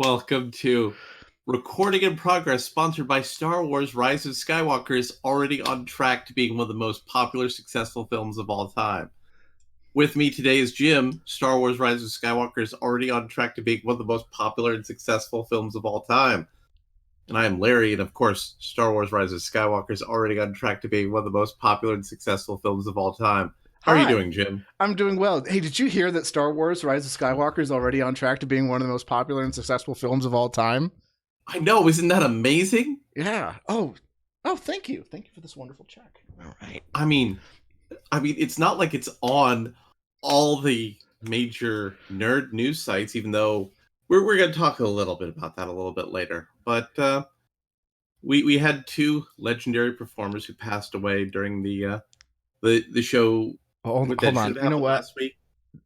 Welcome to Recording in Progress, sponsored by Star Wars Rise of Skywalker, is already on track to being one of the most popular, successful films of all time. With me today is Jim. Star Wars Rise of Skywalker is already on track to being one of the most popular and successful films of all time. And I am Larry, and of course, Star Wars Rise of Skywalker is already on track to being one of the most popular and successful films of all time. How are you Hi, doing, Jim? I'm doing well. Hey, did you hear that Star Wars Rise of Skywalker is already on track to being one of the most popular and successful films of all time? I know, isn't that amazing? Yeah. Oh, thank you. Thank you for this wonderful check. All right. I mean, it's not like it's on all the major nerd news sites, even though we're going to talk a little bit about that a little bit later. But we had two legendary performers who passed away during the show Hold that should on. have You know happened what? last week.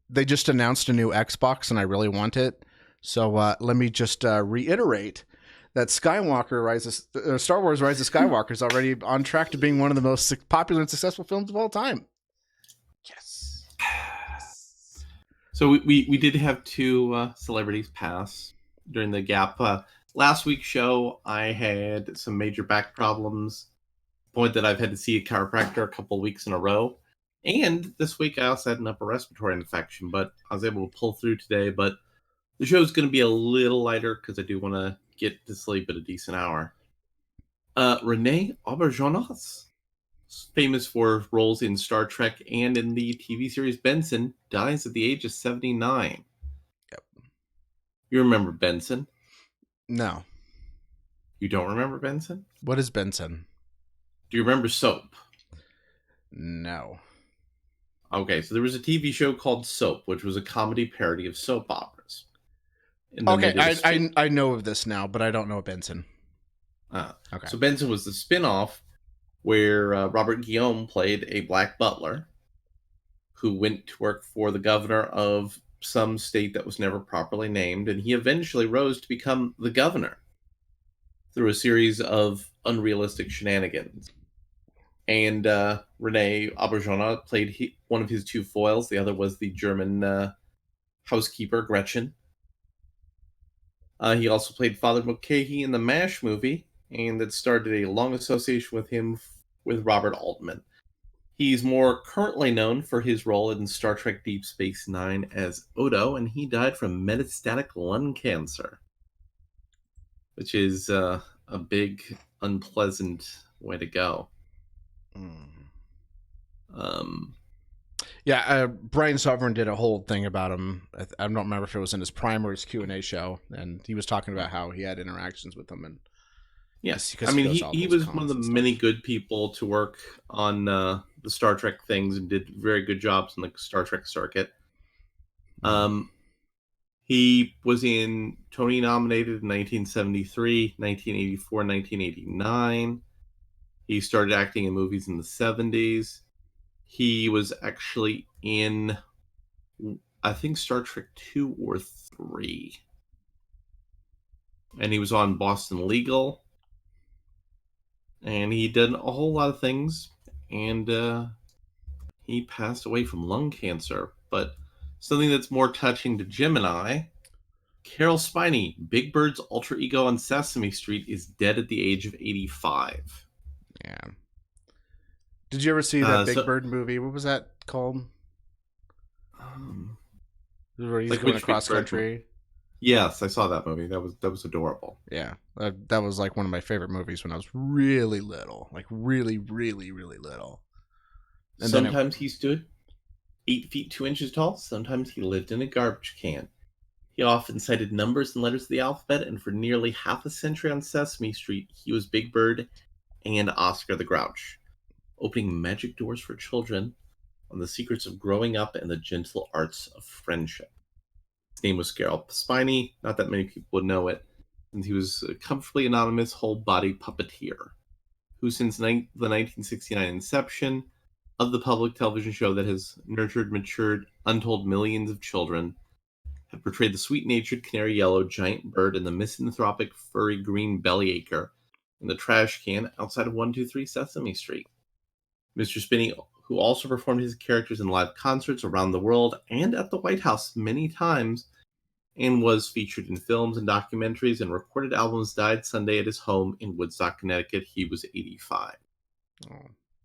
They just announced a new Xbox, and I really want it. So let me just reiterate that Star Wars Rise of Skywalker is already on track to being one of the most popular and successful films of all time. Yes. So we did have two celebrities pass during the gap. Last week's show, I had some major back problems. Point that I've had to see a chiropractor a couple of weeks in a row. And this week I also had an upper respiratory infection, but I was able to pull through today. But the show's going to be a little lighter because I do want to get to sleep at a decent hour. Renee Auberjonois, famous for roles in Star Trek and in the TV series Benson, dies at the age of 79. Yep. You remember Benson? No. You don't remember Benson? What is Benson? Do you remember Soap? No. Okay, so there was a TV show called Soap, which was a comedy parody of soap operas. And then Okay, they did I know of this now, but I don't know Benson. Okay. So Benson was the spin-off where Robert Guillaume played a black butler who went to work for the governor of some state that was never properly named, and he eventually rose to become the governor through a series of unrealistic shenanigans. And Renee Auberjonois played one of his two foils. The other was the German housekeeper, Gretchen. He also played Father Mulcahy in the MASH movie, and that started a long association with him with Robert Altman. He's more currently known for his role in Star Trek Deep Space Nine as Odo, and he died from metastatic lung cancer, which is a big, unpleasant way to go. Brian Sovereign did a whole thing about him. I don't remember if it was in his Prime or his Q&A show, and he was talking about how he had interactions with him. And yes, he he was one of the many good people to work on the Star Trek things and did very good jobs on the Star Trek circuit. He was Tony nominated in 1973, 1984, 1989. He started acting in movies in the 70s. He was actually in, I think, Star Trek 2 or 3. And he was on Boston Legal. And he did a whole lot of things. And he passed away from lung cancer. But something that's more touching to Jim and I, Carol Spiney, Big Bird's alter ego on Sesame Street, is dead at the age of 85. Yeah. Did you ever see that Big Bird movie? What was that called? Where he's going across country. Yes, I saw that movie. That was adorable. Yeah, that was like one of my favorite movies when I was really little, like really, really, really little. And sometimes he stood 8 feet 2 inches tall. Sometimes he lived in a garbage can. He often cited numbers and letters of the alphabet, and for nearly half a century on Sesame Street, he was Big Bird and Oscar the Grouch, opening magic doors for children on the secrets of growing up and the gentle arts of friendship. His name was Carol Spiney. Not that many people would know it. And he was a comfortably anonymous whole-body puppeteer who, since the 1969 inception of the public television show that has nurtured, matured, untold millions of children, have portrayed the sweet-natured canary yellow giant bird and the misanthropic furry green bellyacre in the trash can outside of 123 Sesame Street. Mr. Spinney, who also performed his characters in live concerts around the world and at the White House many times, and was featured in films and documentaries and recorded albums. Died Sunday at his home in Woodstock, Connecticut. He was 85. Oh.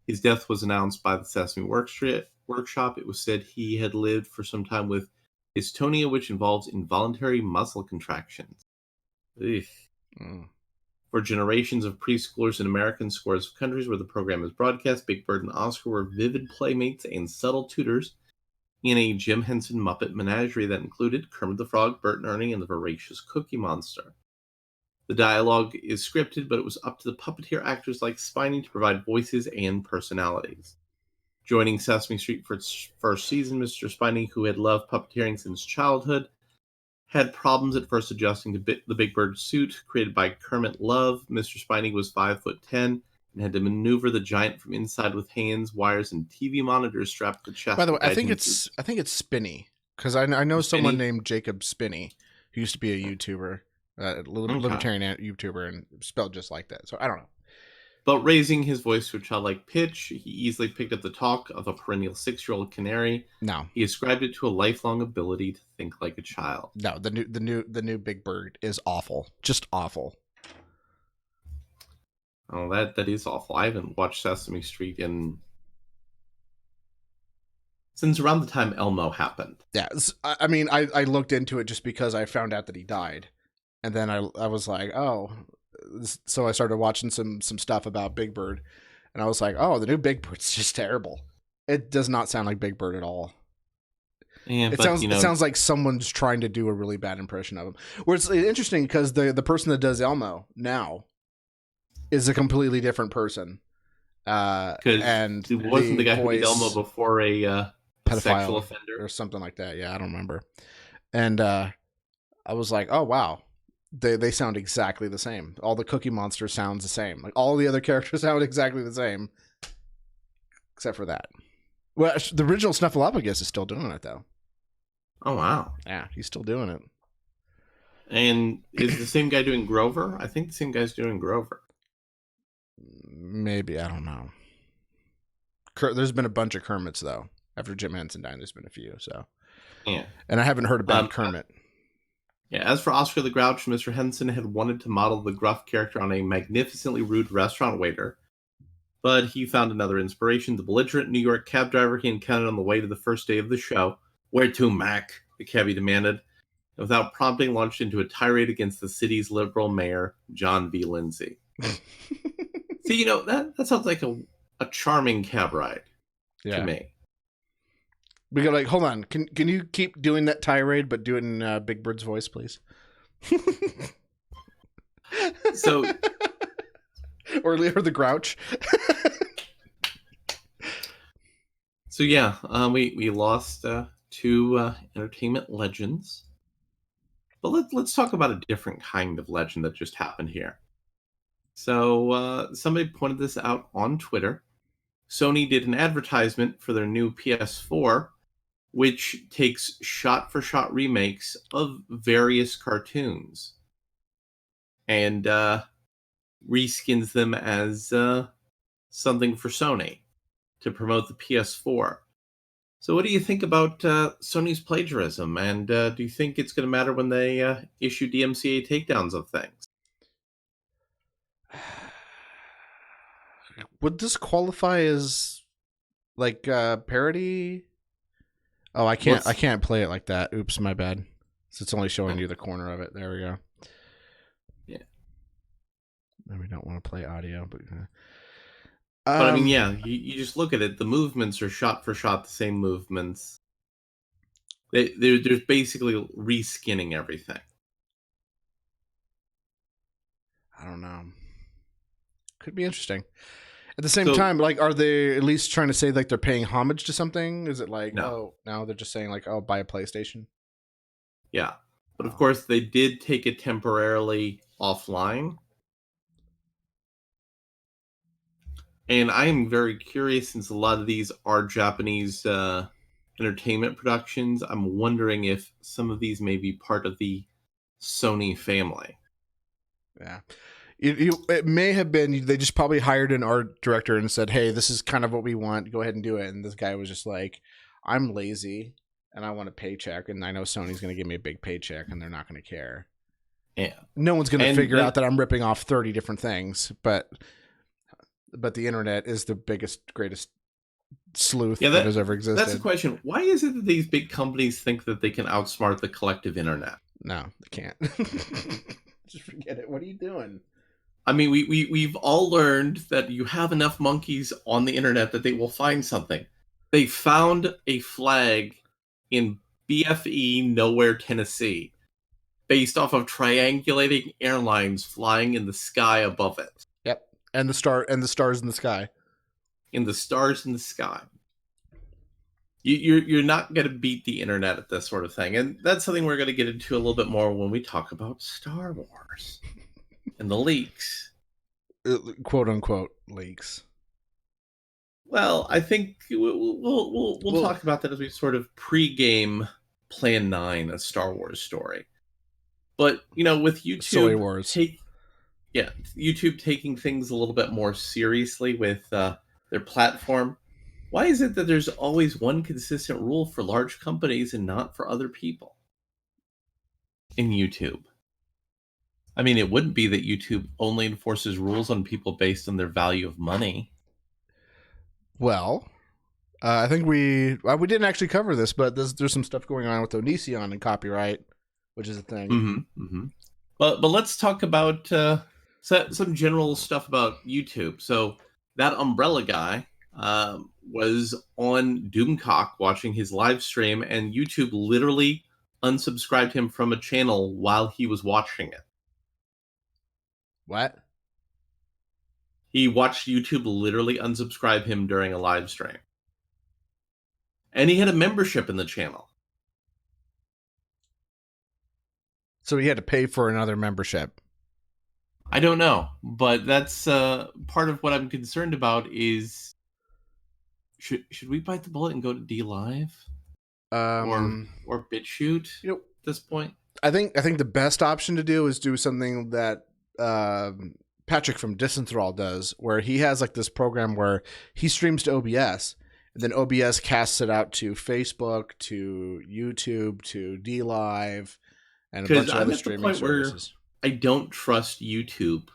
His death was announced by the Sesame Workshop. It was said he had lived for some time with dystonia, which involves involuntary muscle contractions. Ugh. For generations of preschoolers in America and scores of countries where the program is broadcast, Big Bird and Oscar were vivid playmates and subtle tutors in a Jim Henson Muppet menagerie that included Kermit the Frog, Bert and Ernie, and the voracious Cookie Monster. The dialogue is scripted, but it was up to the puppeteer actors like Spiny to provide voices and personalities. Joining Sesame Street for its first season, Mr. Spiny, who had loved puppeteering since childhood, had problems at first adjusting to the Big Bird suit created by Kermit Love. Mr. Spiny was 5'10" and had to maneuver the giant from inside with hands, wires, and TV monitors strapped to the chest. By the way, I think it's Spinny, because I know someone named Jacob Spinney who used to be a YouTuber, libertarian YouTuber, and spelled just like that. So I don't know. But raising his voice to a childlike pitch, he easily picked up the talk of a perennial 6-year-old canary. No, he ascribed it to a lifelong ability to think like a child. No, the new Big Bird is awful, just awful. Oh, that is awful. I haven't watched Sesame Street since around the time Elmo happened. Yeah, I mean, I looked into it just because I found out that he died, and then I was like, oh. So I started watching some stuff about Big Bird, and I was like, oh, the new Big Bird's just terrible. It does not sound like Big Bird at all. Yeah, it sounds like someone's trying to do a really bad impression of him. Where it's interesting because the person that does Elmo now is a completely different person. And it wasn't the guy who did Elmo before a sexual offender or something like that. Yeah, I don't remember. And I was like, oh wow. They sound exactly the same. All the Cookie Monster sounds the same. Like all the other characters sound exactly the same, except for that. Well, the original Snuffleupagus is still doing it though. Oh wow! Yeah, he's still doing it. And is the same guy doing Grover? I think the same guy's doing Grover. Maybe, I don't know. There's been a bunch of Kermits though. After Jim Henson died, there's been a few. So yeah, and I haven't heard about Kermit. Yeah, as for Oscar the Grouch, Mr. Henson had wanted to model the gruff character on a magnificently rude restaurant waiter, but he found another inspiration, the belligerent New York cab driver he encountered on the way to the first day of the show. Where to, Mac? The cabbie demanded, and without prompting launched into a tirade against the city's liberal mayor, John V. Lindsay. See, that sounds like a charming cab ride to me. We go like, hold on. Can you keep doing that tirade, but do it in Big Bird's voice, please? So, or the Grouch. So yeah, we lost two entertainment legends, but let's talk about a different kind of legend that just happened here. So somebody pointed this out on Twitter. Sony did an advertisement for their new PS4, which takes shot-for-shot remakes of various cartoons and reskins them as something for Sony to promote the PS4. So what do you think about Sony's plagiarism? And do you think it's going to matter when they issue DMCA takedowns of things? Would this qualify as like parody? Oh, I can't play it like that. Oops, my bad. So it's only showing you the corner of it. There we go. Yeah. And we don't want to play audio, but I mean, yeah, you just look at it. The movements are shot for shot the same movements. There's basically reskinning everything. I don't know. Could be interesting. At the same time, like, are they at least trying to say like they're paying homage to something? Is it like, no, they're just saying like, oh, buy a PlayStation? Yeah, but of course they did take it temporarily offline. And I am very curious, since a lot of these are Japanese entertainment productions, I'm wondering if some of these may be part of the Sony family. Yeah. It may have been, they just probably hired an art director and said, hey, this is kind of what we want. Go ahead and do it. And this guy was just like, I'm lazy. and I want a paycheck, and I know Sony's going to give me a big paycheck, and they're not going to care. Yeah. No one's going to figure out that I'm ripping off 30 different things, but the internet is the biggest, greatest sleuth that has ever existed. That's the question. Why is it that these big companies think that they can outsmart the collective internet? No, they can't. Just forget it. What are you doing? I mean, we've all learned that you have enough monkeys on the internet that they will find something. They found a flag in BFE Nowhere, Tennessee, based off of triangulating airlines flying in the sky above it. Yep, and the stars in the sky. In the stars in the sky. You're not going to beat the internet at this sort of thing, and that's something we're going to get into a little bit more when we talk about Star Wars and the leaks, quote unquote leaks. Well, I think we'll talk about that as we sort of pre-game Plan 9, a Star Wars story. But with YouTube, YouTube taking things a little bit more seriously with their platform. Why is it that there's always one consistent rule for large companies and not for other people in YouTube? I mean, it wouldn't be that YouTube only enforces rules on people based on their value of money. Well, I think we didn't actually cover this, but there's some stuff going on with Onision and copyright, which is a thing. Mm-hmm, mm-hmm. But let's talk about some general stuff about YouTube. So that Umbrella guy was on Doomcock watching his live stream, and YouTube literally unsubscribed him from a channel while he was watching it. What? He watched YouTube literally unsubscribe him during a live stream. And he had a membership in the channel. So he had to pay for another membership. I don't know, but that's part of what I'm concerned about is should we bite the bullet and go to DLive? Or BitChute at this point? I think the best option to do is do something that Patrick from Disenthrall does, where he has like this program where he streams to OBS, and then OBS casts it out to Facebook, to YouTube, to DLive, and a bunch of other streaming services. I don't trust YouTube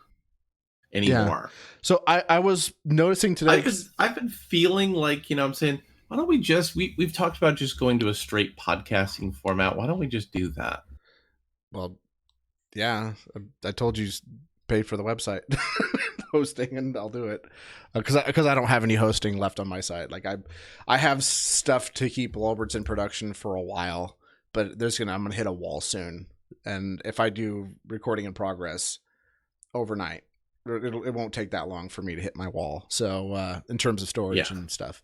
anymore. Yeah. So I was noticing today. I've been feeling like, I'm saying, why don't we just, we've talked about just going to a straight podcasting format. Why don't we just do that? Well, yeah, I told you pay for the website hosting, and I'll do it because I don't have any hosting left on my site. Like I have stuff to keep Lulberts in production for a while, but I'm gonna hit a wall soon. And if I do recording in progress overnight, it won't take that long for me to hit my wall. So in terms of storage and stuff,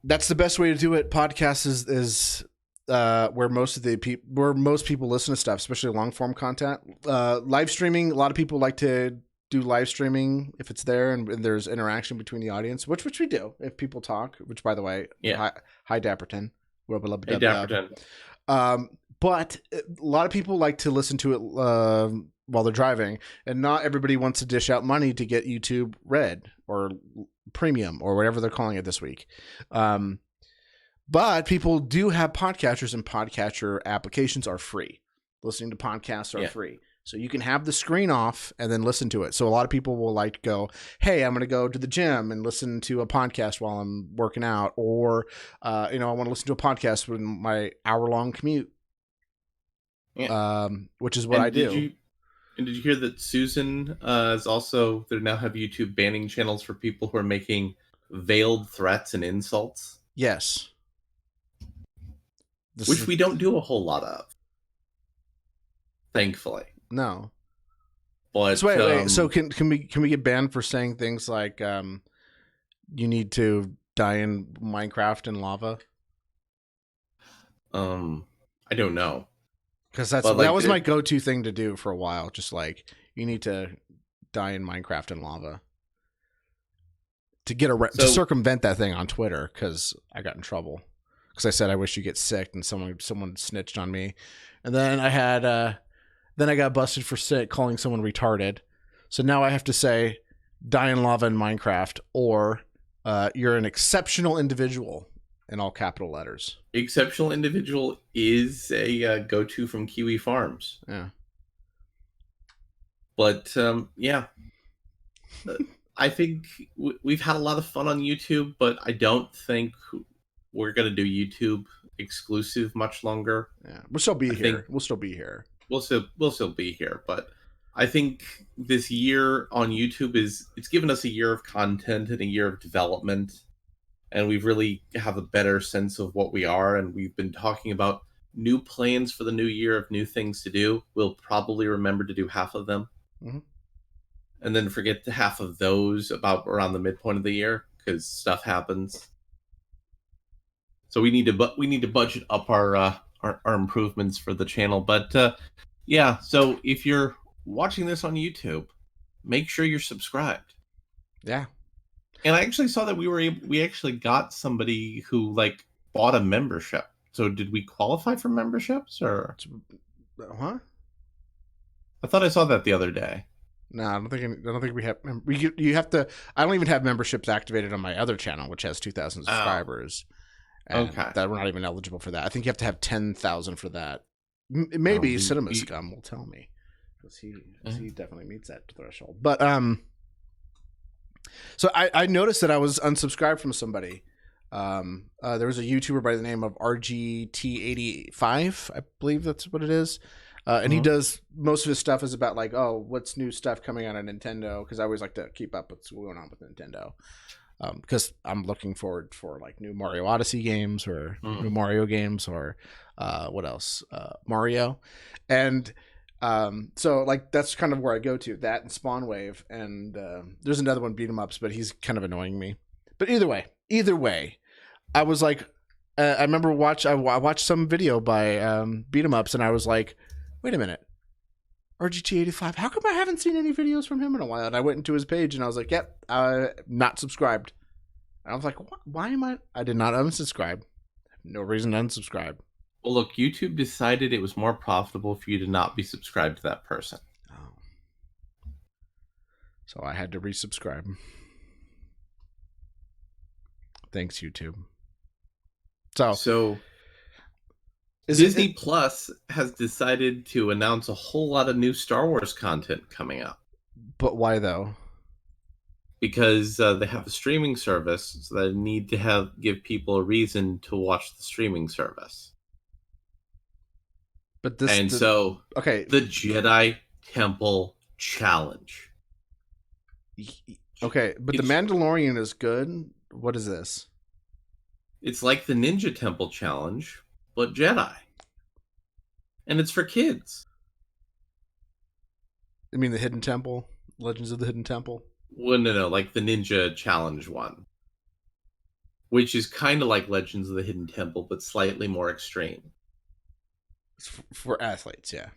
that's the best way to do it. Podcasts is where most people listen to stuff, especially long form content. Live streaming, a lot of people like to do live streaming if it's there and there's interaction between the audience, which we do if people talk. Which, by the way, hi Dapperton, hey Dapperton. But a lot of people like to listen to it while they're driving, and not everybody wants to dish out money to get YouTube Red or Premium or whatever they're calling it this week. But people do have podcatchers, and podcatcher applications are free. Listening to podcasts are free. So you can have the screen off and then listen to it. So a lot of people will like to go, hey, I'm going to go to the gym and listen to a podcast while I'm working out. Or, I want to listen to a podcast with my hour-long commute, which is what I do. Did you hear that Susan is also, they now have YouTube banning channels for people who are making veiled threats and insults? Yes. Which we don't do a whole lot of, thankfully. No. But so wait. So can we get banned for saying things like you need to die in Minecraft and lava? I don't know. Because that was my go-to thing to do for a while. Just like, you need to die in Minecraft and lava to circumvent that thing on Twitter, because I got in trouble because I said I wish you get sick, and someone snitched on me, and then I got busted for calling someone retarded. So now I have to say die in lava in Minecraft, or you're an exceptional individual in all capital letters. Exceptional Individual is a go-to from Kiwi Farms. Yeah. But yeah, I think we've had a lot of fun on YouTube, but I don't think we're going to do YouTube exclusive much longer. Yeah, we'll still be here. We'll still be here. We'll still be here, but I think this year on YouTube it's given us a year of content and a year of development, and we've really have a better sense of what we are, and we've been talking about new plans for the new year of new things to do. We'll probably remember to do half of them. Mm-hmm. And then forget the half of those about around the midpoint of the year because stuff happens. So we need to budget up our improvements for the channel. But yeah, so if you're watching this on YouTube, make sure you're subscribed. Yeah. And I actually saw that we actually got somebody who like bought a membership. So did we qualify for memberships or? Huh? I thought I saw that the other day. No, I don't think we have. You have to. I don't even have memberships activated on my other channel, which has 2,000 subscribers. Okay, that we're not even eligible for that. I think you have to have 10,000 for that. Maybe Cinema Scum will tell me because he definitely meets that threshold. But so I noticed that I was unsubscribed from somebody. There was a YouTuber by the name of RGT85, I believe that's what it is. And he does most of his stuff is about like, oh, what's new stuff coming out on Nintendo? Because I always like to keep up with what's going on with Nintendo. Because I'm looking forward for like new Mario Odyssey games or new Mario games or what else? Mario. And so like that's kind of where I go to, that and Spawn Wave. And there's another one, Beat 'em Ups, but he's kind of annoying me. But either way, I was like, I remember I watched some video by Beat 'em Ups, and I was like, wait a minute, RGT85, how come I haven't seen any videos from him in a while? And I went into his page, and I was like, yep, not subscribed. And I was like, why am I did not unsubscribe. No reason to unsubscribe. Well, look, YouTube decided it was more profitable for you to not be subscribed to that person. Oh. So I had to resubscribe. Thanks, YouTube. So Disney Plus has decided to announce a whole lot of new Star Wars content coming up. But why though? Because they have a streaming service, so they need to give people a reason to watch the streaming service. But the Jedi Temple Challenge. Okay, but The Mandalorian is good. What is this? It's like the Ninja Temple Challenge, but Jedi. And it's for kids. I mean the Hidden Temple? Legends of the Hidden Temple? Well, no, like the Ninja Challenge one. Which is kind of like Legends of the Hidden Temple, but slightly more extreme. It's for athletes, yeah.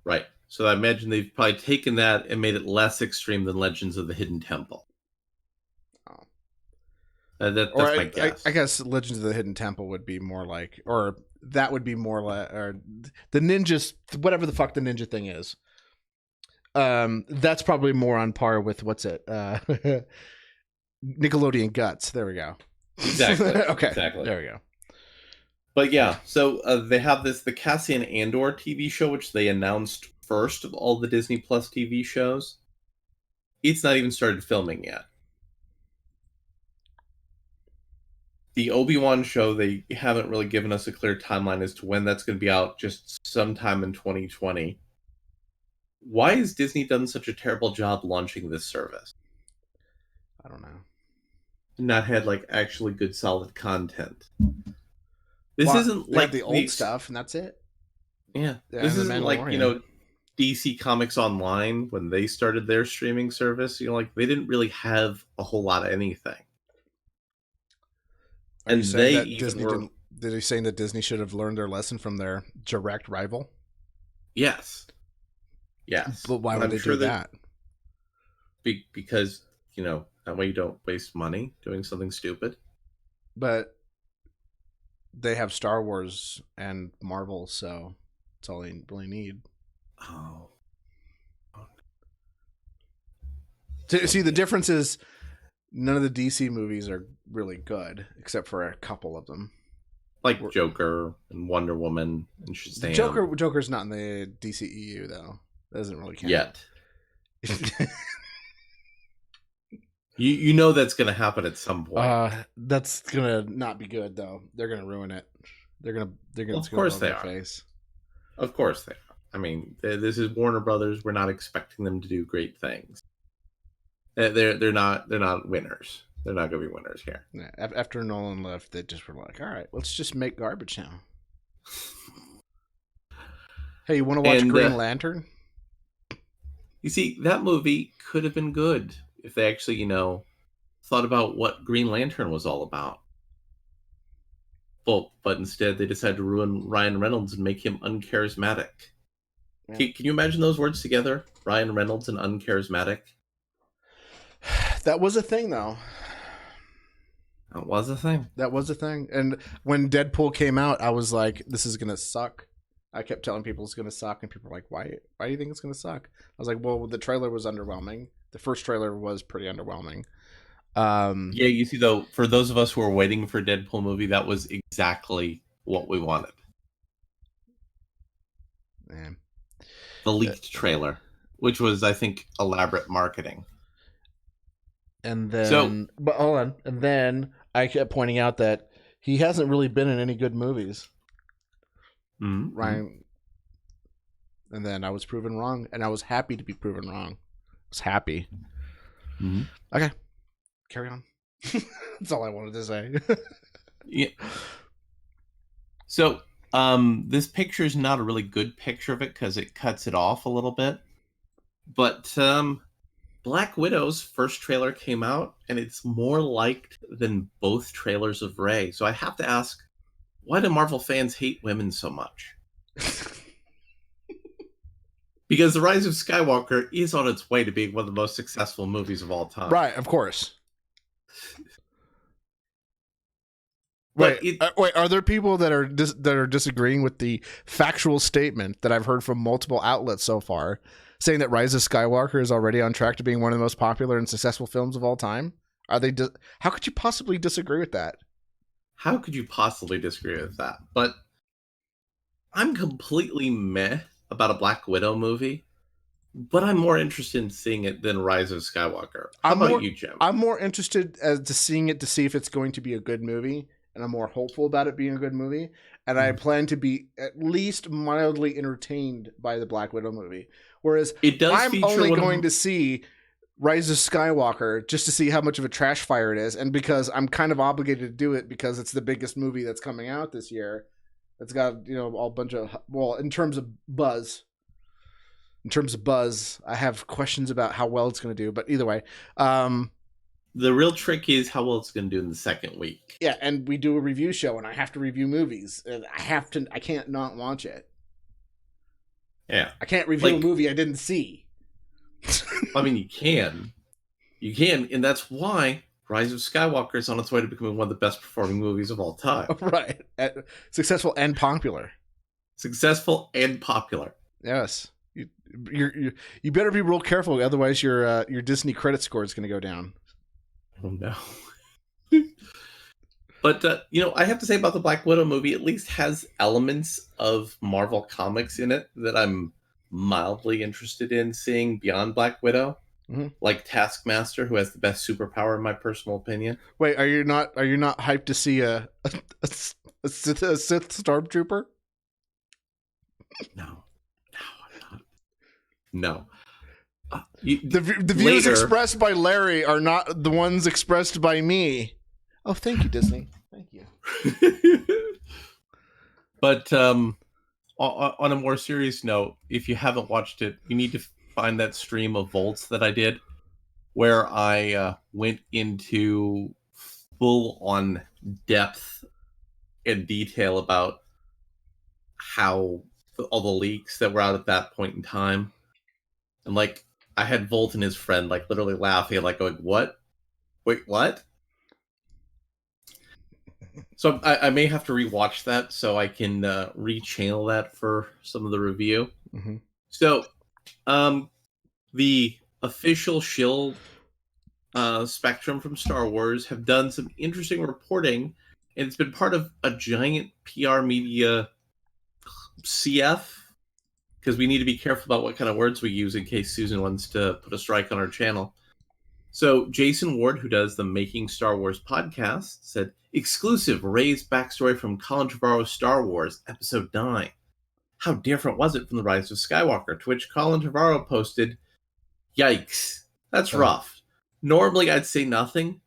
Right. So I imagine they've probably taken that and made it less extreme than Legends of the Hidden Temple. That's my guess. I guess Legends of the Hidden Temple would be more like, or that would be more like, or the ninjas, whatever the fuck the ninja thing is. That's probably more on par with what's it? Nickelodeon Guts. There we go. Exactly. Okay. Exactly. There we go. But yeah, so they have the Cassian Andor TV show, which they announced first of all the Disney Plus TV shows. It's not even started filming yet. The Obi-Wan show, they haven't really given us a clear timeline as to when that's going to be out, just sometime in 2020. Why has Disney done such a terrible job launching this service? I don't know. Not had like actually good solid content. This isn't like the old stuff, and that's it. Yeah, this isn't like DC Comics Online when they started their streaming service. Like they didn't really have a whole lot of anything. And they did he saying that Disney should have learned their lesson from their direct rival? Yes. But why would they do that? Because that way you don't waste money doing something stupid. But they have Star Wars and Marvel, so that's all they really need. Oh. See, the difference is None of the DC movies are really good, except for a couple of them. Like Joker and Wonder Woman and Shazam. Joker's not in the DCEU though. That doesn't really count. Yet. You know that's going to happen at some point. That's gonna not be good though. They're gonna ruin it. They're gonna. Well, of course they are. Face. Of course they are. I mean, this is Warner Brothers. We're not expecting them to do great things. They're not winners. They're not going to be winners here. Yeah, after Nolan left, they just were like, all right, let's just make garbage now. Hey, you want to watch Green Lantern? You see, that movie could have been good if they actually, thought about what Green Lantern was all about. Well, but instead they decided to ruin Ryan Reynolds and make him uncharismatic. Yeah. Can you imagine those words together? Ryan Reynolds and uncharismatic? That was a thing, though. That was a thing. That was a thing. And when Deadpool came out, I was like, this is going to suck. I kept telling people it's going to suck, and people were like, why do you think it's going to suck? I was like, well, the trailer was underwhelming. The first trailer was pretty underwhelming. Yeah, you see, though, for those of us who are waiting for a Deadpool movie, that was exactly what we wanted. Man. The leaked trailer, which was, I think, elaborate marketing. And then, but hold on. And then I kept pointing out that he hasn't really been in any good movies. Mm-hmm. Ryan. And then I was proven wrong, and I was happy to be proven wrong. I was happy. Mm-hmm. Okay. Carry on. That's all I wanted to say. Yeah. So, this picture is not a really good picture of it because it cuts it off a little bit. But, Black Widow's first trailer came out, and it's more liked than both trailers of Rey. So I have to ask, why do Marvel fans hate women so much? Because The Rise of Skywalker is on its way to being one of the most successful movies of all time. Right, of course. Wait, are there people that are disagreeing with the factual statement that I've heard from multiple outlets so far, saying that Rise of Skywalker is already on track to being one of the most popular and successful films of all time? Are they? How could you possibly disagree with that? How could you possibly disagree with that? But I'm completely meh about a Black Widow movie, but I'm more interested in seeing it than Rise of Skywalker. How about you, Jim? I'm more interested to seeing it to see if it's going to be a good movie, and I'm more hopeful about it being a good movie. And I plan to be at least mildly entertained by the Black Widow movie. Whereas I'm only going to see Rise of Skywalker just to see how much of a trash fire it is, and because I'm kind of obligated to do it because it's the biggest movie that's coming out this year. It's got a bunch of in terms of buzz. In terms of buzz, I have questions about how well it's going to do, but either way, the real trick is how well it's going to do in the second week. Yeah, and we do a review show, and I have to review movies, and I can't not watch it. Yeah, I can't review a movie I didn't see. I mean, you can, and that's why Rise of Skywalker is on its way to becoming one of the best performing movies of all time. Right, successful and popular. Successful and popular. Yes. You better be real careful, otherwise your Disney credit score is going to go down. Oh no! But I have to say about the Black Widow movie, at least has elements of Marvel Comics in it that I'm mildly interested in seeing beyond Black Widow, like Taskmaster, who has the best superpower in my personal opinion. Wait, are you not hyped to see a Sith stormtrooper? No. No. The views expressed by Larry are not the ones expressed by me. Oh, thank you, Disney. Thank you. But on a more serious note, if you haven't watched it, you need to find that stream of Volts that I did, where I went into full-on depth and detail about how all the leaks that were out at that point in time. And I had Volt and his friend literally laughing, going, "What? Wait, what?" So I may have to rewatch that so I can rechannel that for some of the review. Mm-hmm. So, the official shield Spectrum from Star Wars have done some interesting reporting, and it's been part of a giant PR media CF, because we need to be careful about what kind of words we use in case Susan wants to put a strike on our channel. So Jason Ward, who does the Making Star Wars podcast, said, exclusive Rey's backstory from Colin Trevorrow's Star Wars, Episode 9. How different was it from The Rise of Skywalker? To which Colin Trevorrow posted, yikes, that's rough. Normally I'd say nothing,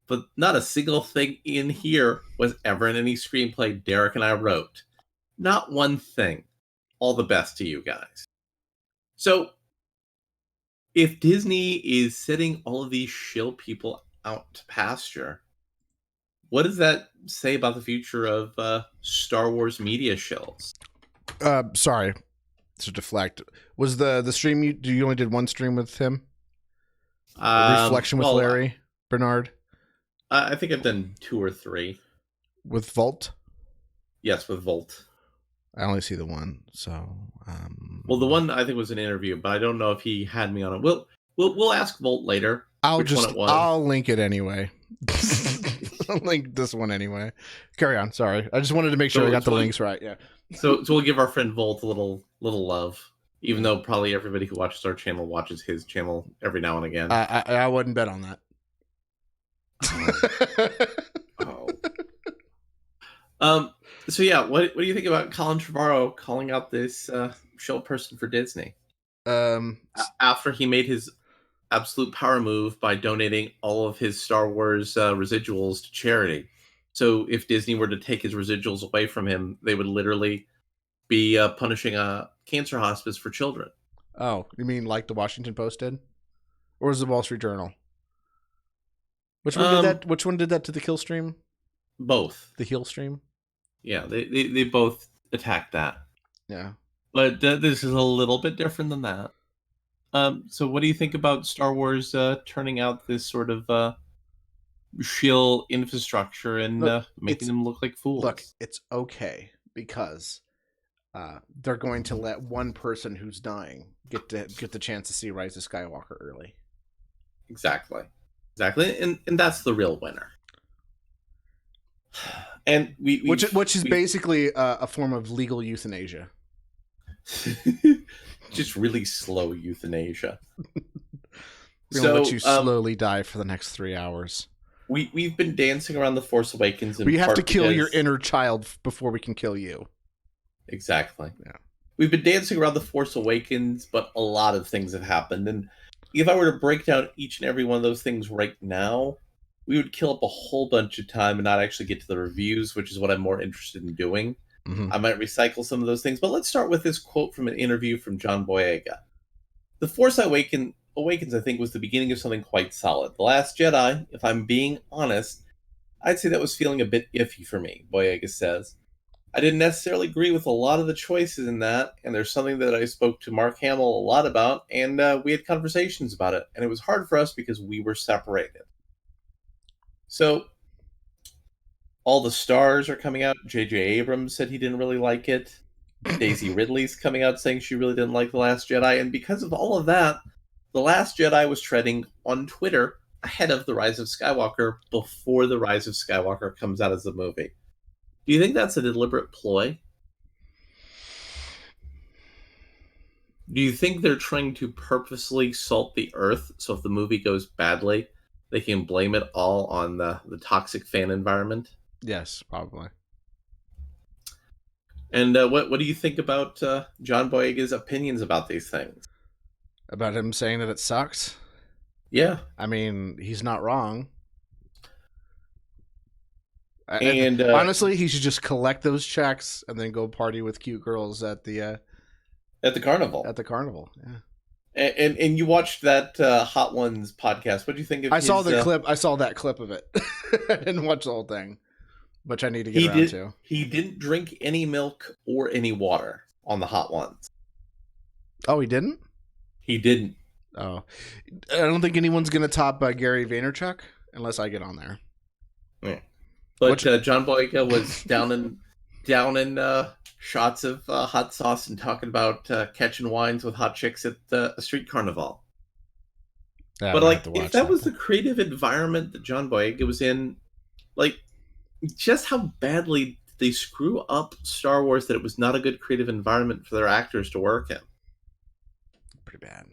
but not a single thing in here was ever in any screenplay Derek and I wrote. Not one thing. All the best to you guys. So, if Disney is setting all of these shill people out to pasture, what does that say about the future of Star Wars media shills? Sorry to deflect. Was the stream you only did one stream with him? Reflection with Larry Bernard? I think I've done 2 or 3. With Volt? Yes, with Volt. I only see the one, so... Well, the one I think was an interview, but I don't know if he had me on it. We'll ask Volt later. I'll link it anyway. I'll link this one anyway. Carry on. Sorry, I just wanted to make sure I got the links right. Yeah. So we'll give our friend Volt a little love, even though probably everybody who watches our channel watches his channel every now and again. I wouldn't bet on that. So yeah, what do you think about Colin Trevorrow calling out this shill person for Disney? After he made his absolute power move by donating all of his Star Wars residuals to charity. So if Disney were to take his residuals away from him, they would literally be punishing a cancer hospice for children. Oh, you mean like the Washington Post did? Or was the Wall Street Journal? Which one did that? Which one did that to the kill stream? Both. The heel stream? Yeah, they both attacked that. Yeah. But this is a little bit different than that. So what do you think about Star Wars turning out this sort of shill infrastructure and making them look like fools? Look, it's okay because they're going to let one person who's dying get the chance to see Rise of Skywalker early. Exactly. And that's the real winner. And which is basically a form of legal euthanasia. Just really slow euthanasia. We're gonna let you slowly die for the next 3 hours. We've been dancing around the Force Awakens. We have to kill your inner child before we can kill you. Exactly. Yeah. We've been dancing around the Force Awakens, but a lot of things have happened. And if I were to break down each and every one of those things right now, we would kill up a whole bunch of time and not actually get to the reviews, which is what I'm more interested in doing. Mm-hmm. I might recycle some of those things, but let's start with this quote from an interview from John Boyega. The Force Awakens, I think, was the beginning of something quite solid. The Last Jedi, if I'm being honest, I'd say that was feeling a bit iffy for me, Boyega says. I didn't necessarily agree with a lot of the choices in that, and there's something that I spoke to Mark Hamill a lot about, and we had conversations about it, and it was hard for us because we were separated. So, all the stars are coming out. J.J. Abrams said he didn't really like it. Daisy Ridley's coming out saying she really didn't like The Last Jedi. And because of all of that, The Last Jedi was trending on Twitter ahead of The Rise of Skywalker before The Rise of Skywalker comes out as a movie. Do you think that's a deliberate ploy? Do you think they're trying to purposely salt the earth so if the movie goes badly, they can blame it all on the toxic fan environment? Yes, probably. And what do you think about John Boyega's opinions about these things? About him saying that it sucks? Yeah. I mean, he's not wrong. And honestly, he should just collect those checks and then go party with cute girls at the carnival. At the carnival, yeah. And you watched that Hot Ones podcast. What do you think of I saw the clip. I saw that clip of it. I didn't watch the whole thing, which I need to get around to. He didn't drink any milk or any water on the Hot Ones. Oh, he didn't? He didn't. Oh. I don't think anyone's going to top Gary Vaynerchuk unless I get on there. Yeah. But John Boyega was down in shots of hot sauce and talking about catching wines with hot chicks at a street carnival. Yeah, But I'm gonna have like, to if watch that that was then. the creative environment that John Boyega was in, like, just how badly they screw up Star Wars that it was not a good creative environment for their actors to work in. Pretty bad.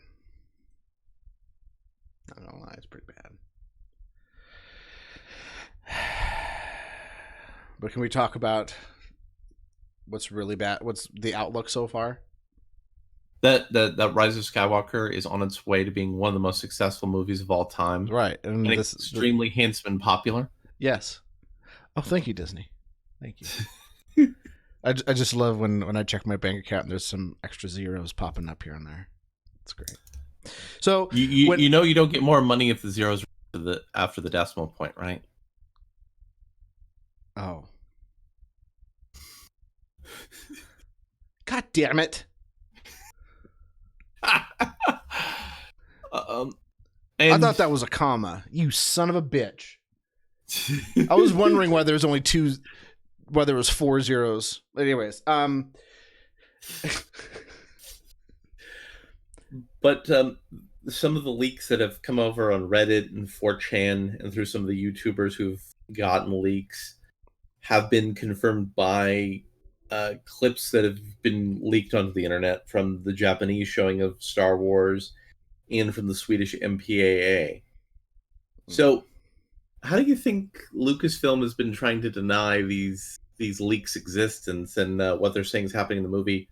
Not gonna lie, it's pretty bad. But can we talk about what's really bad? What's the outlook so far? That Rise of Skywalker is on its way to being one of the most successful movies of all time, Right, and and this extremely handsome and popular. yes. Oh, thank you, Disney. Thank you. I just love when I check my bank account and there's some extra zeros popping up here and there. It's great. So You know you don't get more money if the zeros are after the decimal point, right? Oh. God damn it. I thought that was a comma. You son of a bitch. I was wondering why there was only why there was 4 zeros. Anyways, But some of the leaks that have come over on Reddit and 4chan and through some of the YouTubers who've gotten leaks have been confirmed by clips that have been leaked onto the internet from the Japanese showing of Star Wars and from the Swedish MPAA. So, how do you think Lucasfilm has been trying to deny these leaks' existence and what they're saying is happening in the movie?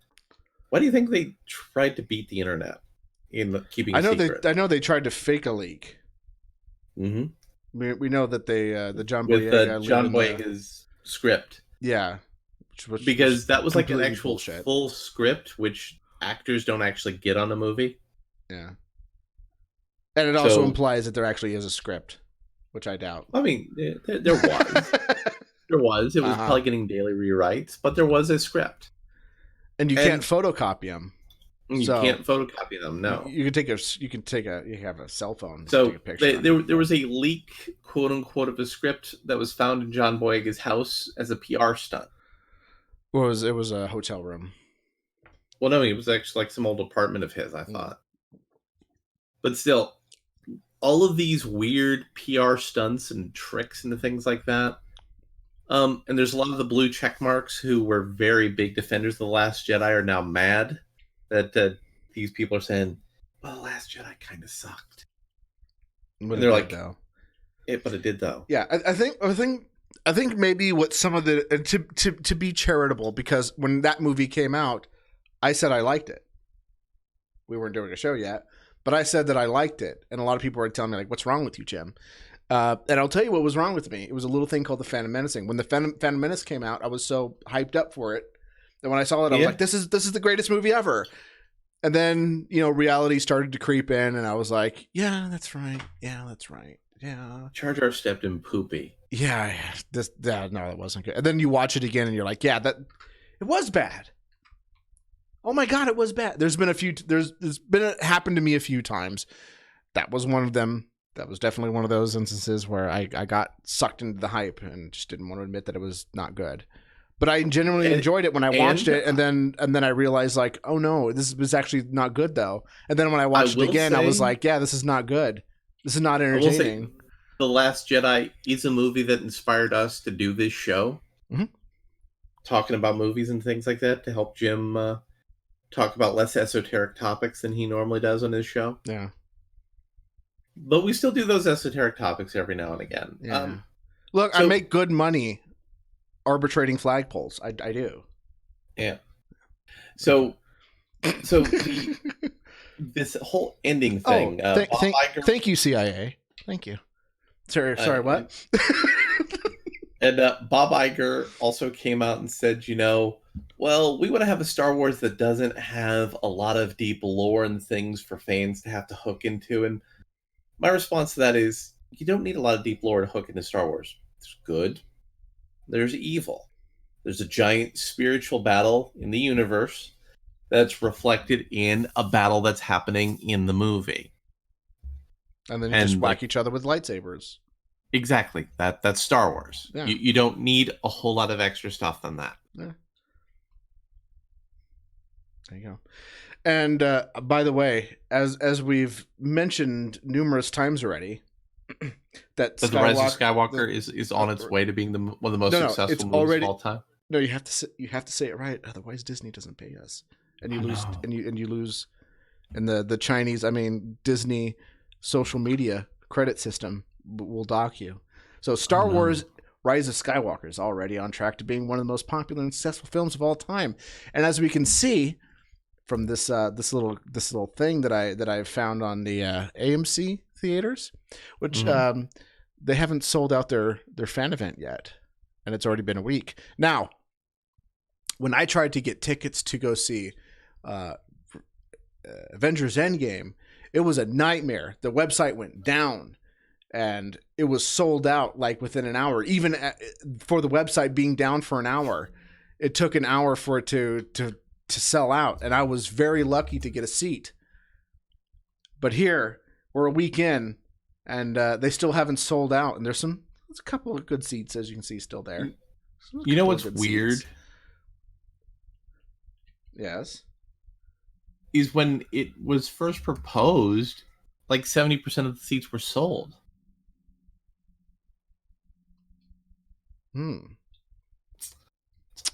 Why do you think they tried to beat the internet in keeping a secret? I know they tried to fake a leak. Mm-hmm. We know that they the John With Boyega John Boyega's script. Yeah, because that was like an actual bullshit. full script, which actors don't actually get on a movie. Yeah, and it also implies that there actually is a script, which I doubt. I mean, there was. There was. It was probably getting daily rewrites, but there was a script. And you can't photocopy them. You can't photocopy them. No, you have a cell phone. So take a picture there was a leak, quote unquote, of a script that was found in John Boyega's house as a PR stunt. Well, it was a hotel room. Well, no, it was actually like some old apartment of his, I thought. But still, all of these weird PR stunts and tricks and things like that. And there's a lot of the blue check marks who were very big defenders of The Last Jedi are now mad that these people are saying, well, The Last Jedi kind of sucked. But they're like, though. But it did, though. Yeah, I think maybe what some of the to be charitable, because when that movie came out, I said I liked it. We weren't doing a show yet, but I said that I liked it, and a lot of people were telling me like, "What's wrong with you, Jim?" And I'll tell you what was wrong with me. It was a little thing called the Phantom Menacing. When the Phantom Menace came out, I was so hyped up for it, and when I saw it, I was like, "This is the greatest movie ever." And then reality started to creep in, and I was like, "Yeah, that's right. Yeah, that's right. Yeah." Jar Jar stepped in poopy. Yeah, no, that wasn't good. And then you watch it again, and you're like, "Yeah, it was bad." Oh my god, it was bad. There's been happened to me a few times. That was one of them. That was definitely one of those instances where I got sucked into the hype and just didn't want to admit that it was not good. But I genuinely enjoyed it when I watched it, and then I realized like, oh no, this was actually not good though. And then when I watched it again, I was like, yeah, this is not good. This is not entertaining. The Last Jedi is a movie that inspired us to do this show, talking about movies and things like that, to help Jim talk about less esoteric topics than he normally does on his show. Yeah. But we still do those esoteric topics every now and again. Yeah. Look, I make good money arbitrating flagpoles. I do. Yeah. So this whole ending thing. Thank you, CIA. Thank you. Sorry, what? And Bob Iger also came out and said, well, we want to have a Star Wars that doesn't have a lot of deep lore and things for fans to have to hook into. And my response to that is, you don't need a lot of deep lore to hook into Star Wars. There's good. There's evil. There's a giant spiritual battle in the universe that's reflected in a battle that's happening in the movie. And then you just whack each other with lightsabers. Exactly. That's Star Wars. Yeah. You don't need a whole lot of extra stuff than that. Yeah. There you go. And by the way, as we've mentioned numerous times already, that But the Rise of the Skywalker is on its way to being one of the most no, it's successful movies of already all time. no. You have to say it right, otherwise Disney doesn't pay us, and you I lose know. and you lose, and the Chinese, I mean Disney social media credit system will dock you. So Oh Star no. Wars Rise of Skywalker is already on track to being one of the most popular and successful films of all time, and as we can see from this little thing that I found on the AMC theaters, which Mm-hmm. they haven't sold out their fan event yet, and it's already been a week now. When I tried to get tickets to go see uh, Avengers Endgame, it was a nightmare. The website went down, and it was sold out like within an hour. Even for the website being down for an hour, it took an hour for it to sell out, and I was very lucky to get a seat. But here we're a week in, and they still haven't sold out, and there's a couple of good seats, as you can see, still there. You know what's weird? Seats. Yes. Is when it was first proposed, like 70% of the seats were sold. It's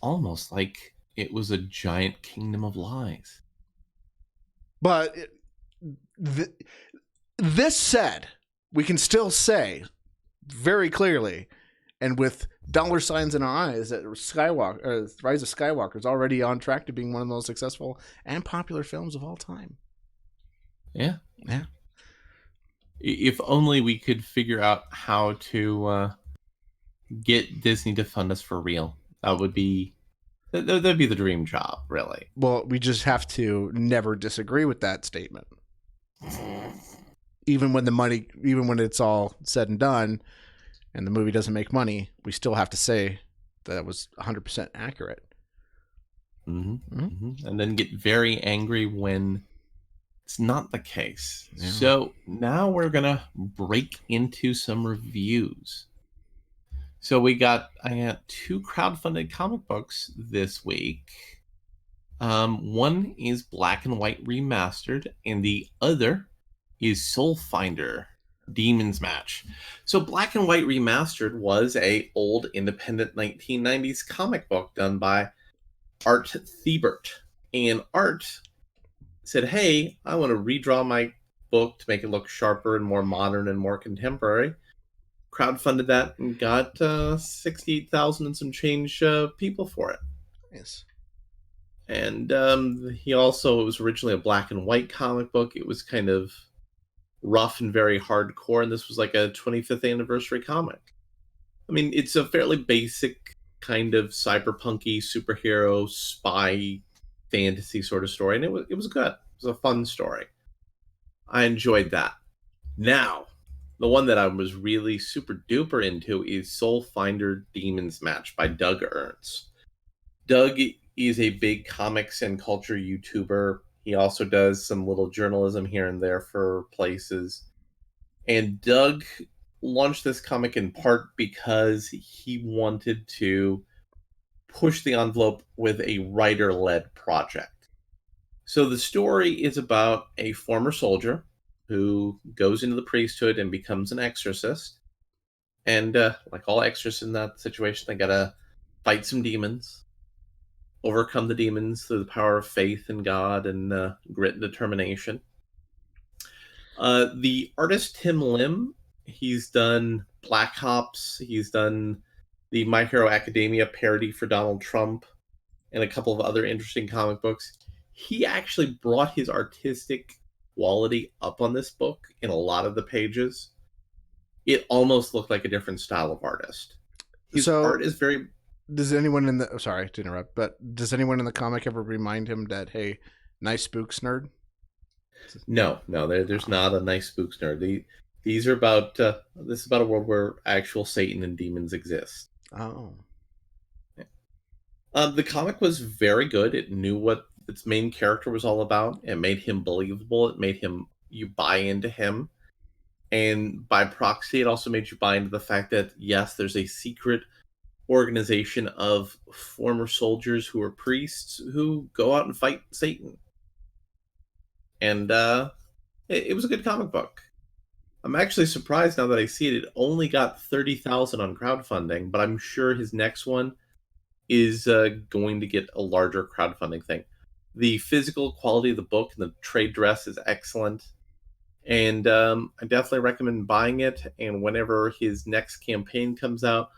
almost like it was a giant kingdom of lies. But this said, we can still say very clearly and with dollar signs in our eyes that Rise of Skywalker is already on track to being one of the most successful and popular films of all time. Yeah. Yeah. If only we could figure out how to get Disney to fund us for real. That'd be the dream job, really. Well, we just have to never disagree with that statement. Even when it's all said and done and the movie doesn't make money, we still have to say that it was 100% accurate. Mm-hmm. Mm-hmm. And then get very angry when it's not the case. Yeah. So now we're going to break into some reviews. So I got 2 crowdfunded comic books this week. One is Black and White Remastered, and the other is Soul Finder Demon's Match. So Black and White Remastered was a old independent 1990s comic book done by Art Thibert. And Art said, hey, I want to redraw my book to make it look sharper and more modern and more contemporary. Crowdfunded that and got 68,000 and some change people for it. Yes. And it was originally a black and white comic book. It was kind of rough and very hardcore, and this was like a 25th anniversary comic. I mean, it's a fairly basic kind of cyberpunky superhero spy fantasy sort of story, and it was good. It was a fun story. I enjoyed that. Now, the one that I was really super duper into is Soul Finder Demon's Match by Doug Ernst. Doug is a big comics and culture YouTuber. He also does some little journalism here and there for places. And Doug launched this comic in part because he wanted to push the envelope with a writer-led project. So the story is about a former soldier who goes into the priesthood and becomes an exorcist. And like all exorcists in that situation, they gotta fight some demons, overcome the demons through the power of faith in God and grit and determination. The artist Tim Lim, he's done Black Ops, he's done the My Hero Academia parody for Donald Trump, and a couple of other interesting comic books. He actually brought his artistic quality up on this book in a lot of the pages. It almost looked like a different style of artist. His art is very... Does anyone in the... sorry to interrupt, but does anyone in the comic ever remind him that, hey, nice spooks nerd? No, there's not a nice spooks nerd. These are about... this is about a world where actual Satan and demons exist. Oh. The comic was very good. It knew what its main character was all about. It made him believable. It made you buy into him. And by proxy, it also made you buy into the fact that, yes, there's a secret organization of former soldiers who are priests who go out and fight Satan. and it was a good comic book. I'm actually surprised now that I see it. It only got 30,000 on crowdfunding, but I'm sure his next one is going to get a larger crowdfunding thing. The physical quality of the book and the trade dress is excellent, and I definitely recommend buying it. And whenever his next campaign comes out,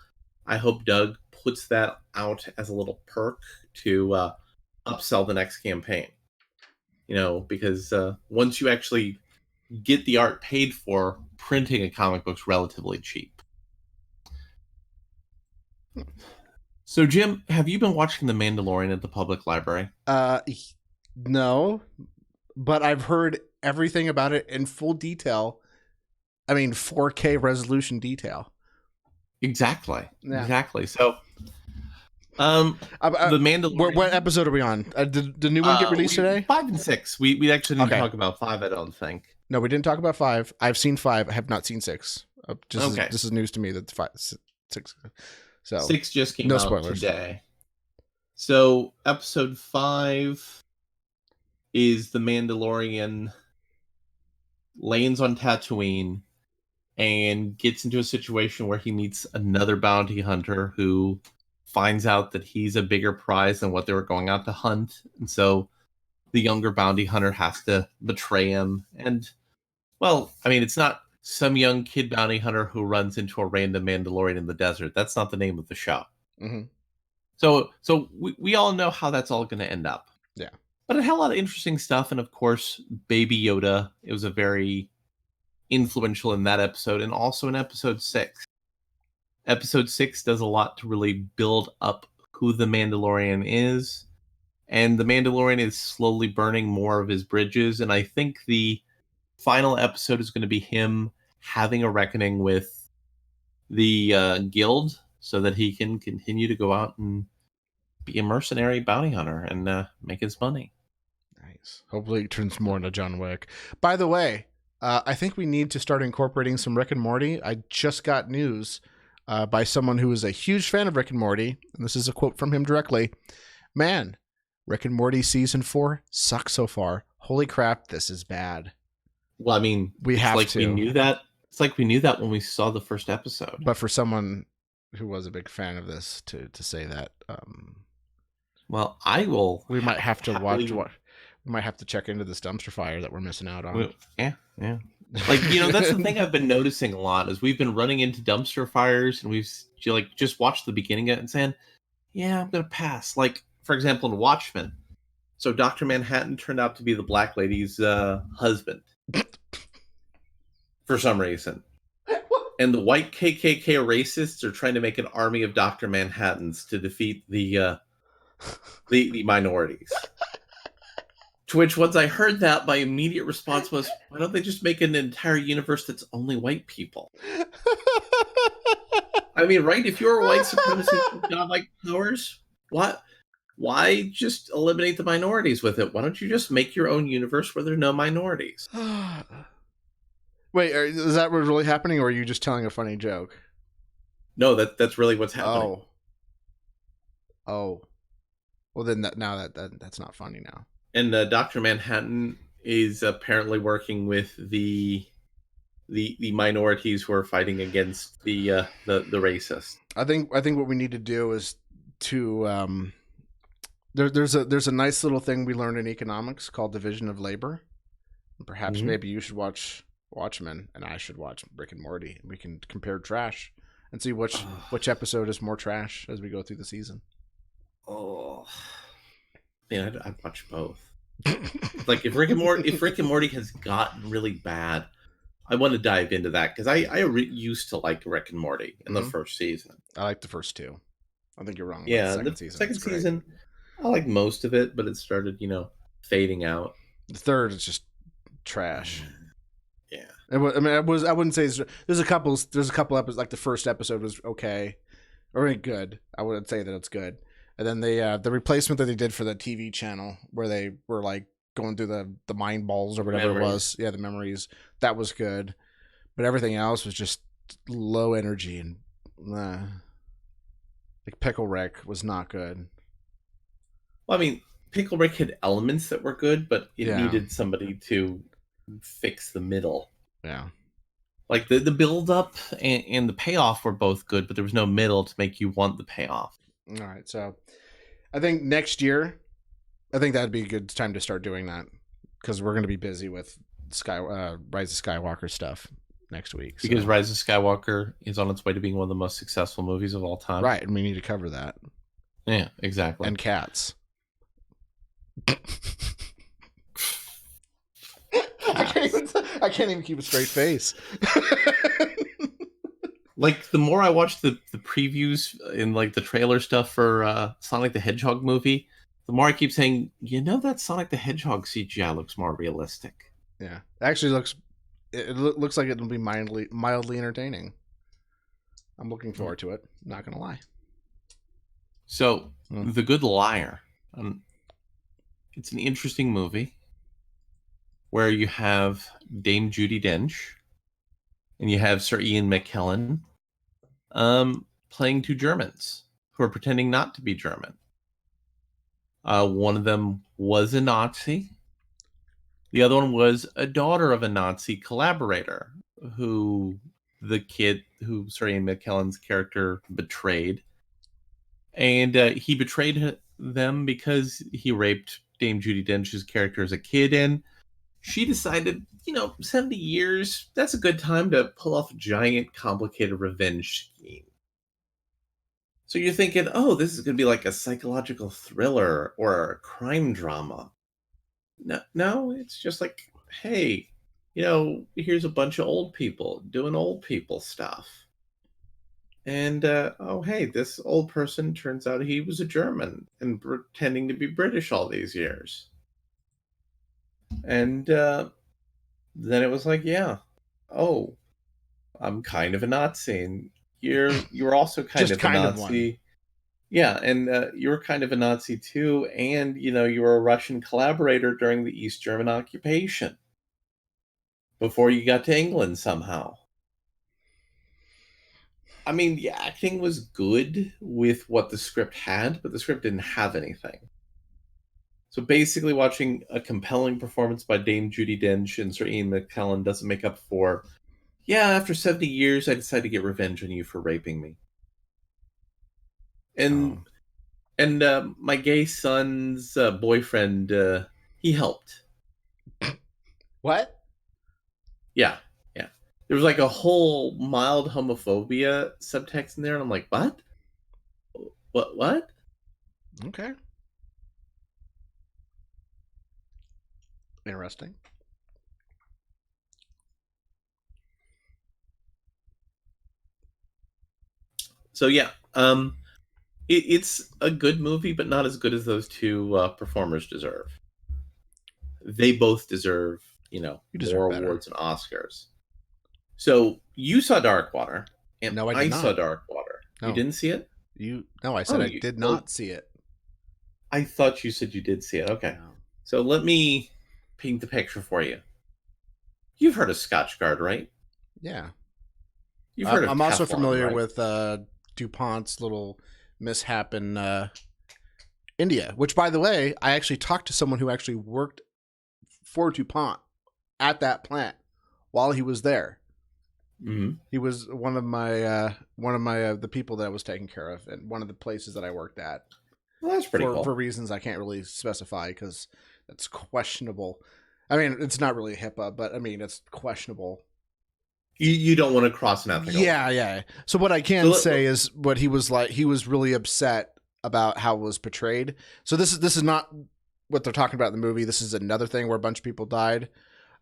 I hope Doug puts that out as a little perk to upsell the next campaign. Because once you actually get the art paid for, printing a comic book's relatively cheap. So, Jim, have you been watching The Mandalorian at the public library? No, but I've heard everything about it in full detail. I mean, 4K resolution detail. Exactly. Yeah. Exactly. So, the Mandalorian. What episode are we on? Did the new one get released today? 5 and 6. We actually didn't talk about 5. I don't think. No, we didn't talk about 5. I've seen 5. I have not seen 6. This is news to me that 6. So 6 just came out today. So episode 5 is the Mandalorian lands on Tatooine and gets into a situation where he meets another bounty hunter who finds out that he's a bigger prize than what they were going out to hunt. And so the younger bounty hunter has to betray him. And, well, I mean, it's not some young kid bounty hunter who runs into a random Mandalorian in the desert. That's not the name of the show. Mm-hmm. So we all know how that's all going to end up. Yeah. But it had a lot of interesting stuff. And, of course, Baby Yoda. It was a very influential in that episode. And also in episode 6. Episode 6 does a lot to really build up who the Mandalorian is. And the Mandalorian is slowly burning more of his bridges. And I think the final episode is going to be him having a reckoning with the guild so that he can continue to go out and be a mercenary bounty hunter and make his money. Nice. Hopefully it turns more into John Wick. By the way, I think we need to start incorporating some Rick and Morty. I just got news by someone who is a huge fan of Rick and Morty, and this is a quote from him directly. Man, Rick and Morty season 4 sucks so far. Holy crap, this is bad. Well, I mean, we knew that. It's like we knew that when we saw the first episode. But for someone who was a big fan of this to say that, well, I will. We might have to watch. We might have to check into this dumpster fire that we're missing out on. Yeah. Like, that's the thing I've been noticing a lot is we've been running into dumpster fires and we've just watched the beginning of it and saying, yeah, I'm gonna pass. Like, for example, in Watchmen. So Dr. Manhattan turned out to be the black lady's husband. For some reason. And the white KKK racists are trying to make an army of Dr. Manhattans to defeat the minorities. To which, once I heard that, my immediate response was, why don't they just make an entire universe that's only white people? I mean, right? If you're a white supremacist with godlike powers, why just eliminate the minorities with it? Why don't you just make your own universe where there are no minorities? Wait, is that what's really happening, or are you just telling a funny joke? No, that's really what's happening. Oh. Well, then that's not funny now. And Dr. Manhattan is apparently working with the minorities who are fighting against the racists. I think what we need to do is to there's a nice little thing we learned in economics called division of labor. Perhaps maybe you should watch Watchmen and I should watch Rick and Morty. We can compare trash and see which episode is more trash as we go through the season. Oh, man, I'd watch both. Like if Rick and Morty has gotten really bad, I want to dive into that because I used to like Rick and Morty in the first season. I like the first 2. I think you're wrong. Yeah, the second season, I like most of it, but it started, fading out. The third is just trash. Yeah, I wouldn't say there's a couple episodes. Like the first episode was okay, or good. I wouldn't say that it's good. And then the replacement that they did for the TV channel where they were like going through the mind balls or whatever it was. Yeah, the memories. That was good. But everything else was just low energy and like Pickle Rick was not good. Well, I mean, Pickle Rick had elements that were good, but it Yeah. needed somebody to fix the middle. Yeah. Like the build up and the payoff were both good, but there was no middle to make you want the payoff. All right. So I think next year, I think that'd be a good time to start doing that because we're going to be busy with Rise of Skywalker stuff next week. So. Because Rise of Skywalker is on its way to being one of the most successful movies of all time. Right. And we need to cover that. Yeah, exactly. And Cats. I can't even keep a straight face. Like, the more I watch the previews and like the trailer stuff for Sonic the Hedgehog movie, the more I keep saying, that Sonic the Hedgehog CGI looks more realistic. Yeah, it actually looks like it'll be mildly entertaining. I'm looking forward to it. Not gonna lie. So, The Good Liar. It's an interesting movie where you have Dame Judi Dench and you have Sir Ian McKellen playing two Germans who are pretending not to be German. One of them was a Nazi. The other one was a daughter of a Nazi collaborator who Sir Ian McKellen's character betrayed. And he betrayed them because he raped Dame Judi Dench's character as a kid, and she decided, 70 years, that's a good time to pull off a giant, complicated revenge scheme. So you're thinking, oh, this is going to be like a psychological thriller or a crime drama. No, it's just like, hey, here's a bunch of old people doing old people stuff. And, oh, hey, this old person turns out he was a German and pretending to be British all these years. And then it was like, yeah, oh, I'm kind of a Nazi. And you're also kind of a Nazi. Yeah, and you're kind of a Nazi too. And, you were a Russian collaborator during the East German occupation before you got to England somehow. I mean, the acting was good with what the script had, but the script didn't have anything. So basically, watching a compelling performance by Dame Judi Dench and Sir Ian McKellen doesn't make up for, after 70 years, I decided to get revenge on you for raping me. And my gay son's boyfriend, he helped. What? Yeah. There was like a whole mild homophobia subtext in there, and I'm like, what? What? Okay. Interesting. So yeah, it's a good movie, but not as good as those two performers deserve. They both deserve, more awards and Oscars. So you saw Darkwater, and no, I saw Darkwater. No. You didn't see it? No, I said I did not see it. I thought you said you did see it. Okay. No. So let me paint the picture for you. You've heard of Scotchgard, right? Yeah. You've heard of I'm Teflon, also familiar right? with DuPont's little mishap in India, which, by the way, I actually talked to someone who actually worked for DuPont at that plant while he was there. Mm-hmm. He was one of my the people that I was taking care of, and one of the places that I worked at. Well, that's pretty cool. For reasons I can't really specify because it's questionable. I mean, it's not really HIPAA, but I mean, it's questionable. You don't want to cross an ethical. Yeah. So what I can say is what he was like. He was really upset about how it was portrayed. So this is not what they're talking about in the movie. This is another thing where a bunch of people died.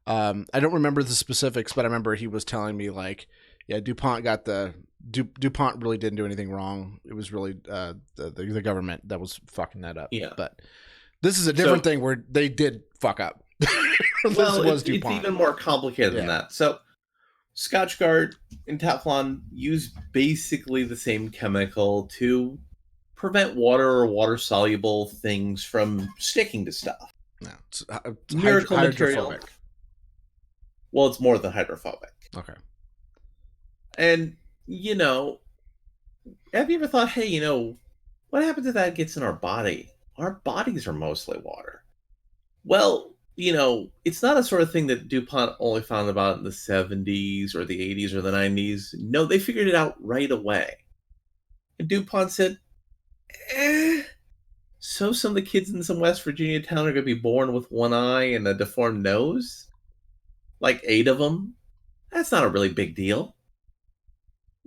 I don't remember the specifics, but I remember he was telling me like, yeah, DuPont really didn't do anything wrong. It was really the government that was fucking that up. Yeah. But this is a different thing where they did fuck up. Well, it's even more complicated than that. So Scotchgard and Teflon use basically the same chemical to prevent water or water-soluble things from sticking to stuff. No, it's miracle material. Well, it's more than hydrophobic. Okay. And, have you ever thought, hey, what happens if that gets in our body? our bodies are mostly water. Well, it's not a sort of thing that DuPont only found about in the 70s or the 80s or the 90s. No, they figured it out right away. And DuPont said, eh, so some of the kids in some West Virginia town are going to be born with one eye and a deformed nose? Like 8 of them? That's not a really big deal.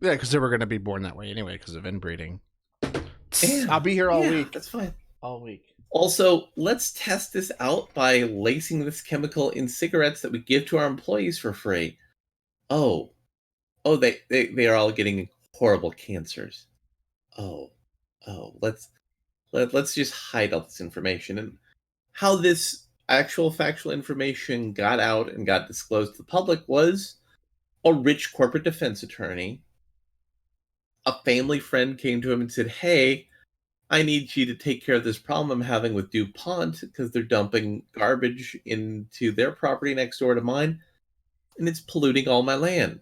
Yeah, because they were going to be born that way anyway because of inbreeding. Yeah, I'll be here all week. That's fine. All week. Also, let's test this out by lacing this chemical in cigarettes that we give to our employees for free. Oh, they are all getting horrible cancers. Oh, let's just hide all this information. And how this actual factual information got out and got disclosed to the public was a rich corporate defense attorney. A family friend came to him and said, "Hey, I need you to take care of this problem I'm having with DuPont because they're dumping garbage into their property next door to mine, and it's polluting all my land."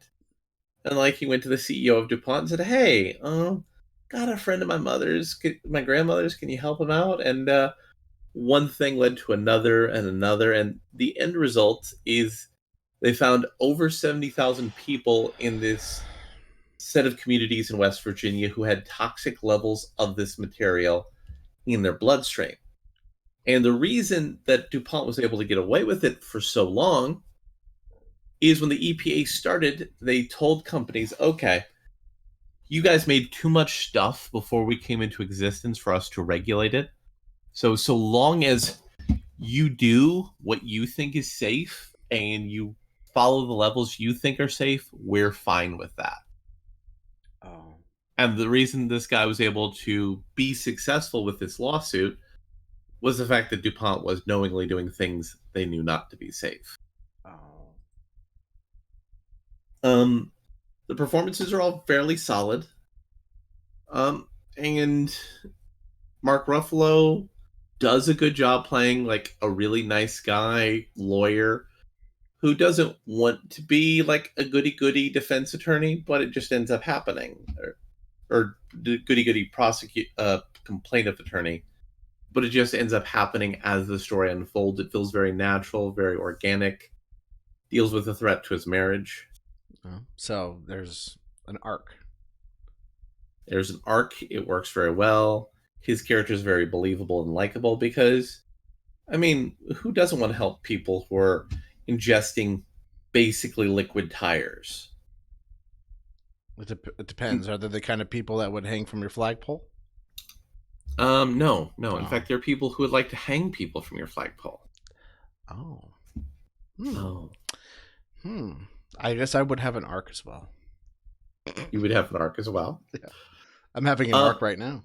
And he went to the CEO of DuPont and said, "Hey, got a friend of my grandmother's. Can you help him out?" And one thing led to another and another, and the end result is they found over 70,000 people in this set of communities in West Virginia who had toxic levels of this material in their bloodstream. And the reason that DuPont was able to get away with it for so long is when the EPA started, they told companies, okay, you guys made too much stuff before we came into existence for us to regulate it. So long as you do what you think is safe and you follow the levels you think are safe, we're fine with that. Oh. And the reason this guy was able to be successful with this lawsuit was the fact that DuPont was knowingly doing things they knew not to be safe. Oh. The performances are all fairly solid. And Mark Ruffalo does a good job playing like a really nice guy lawyer who doesn't want to be like a goody-goody defense attorney, but it just ends up happening. Or goody-goody complainant attorney, but it just ends up happening as the story unfolds. It feels very natural, very organic, deals with the threat to his marriage. Oh, so there's an arc. There's an arc. It works very well. His character is very believable and likable because, I mean, who doesn't want to help people who are ingesting basically liquid tires? It depends. Are they the kind of people that would hang from your flagpole? No. In fact, there are people who would like to hang people from your flagpole. Oh. Oh. I guess I would have an arc as well. You would have an arc as well? Yeah. I'm having an arc right now.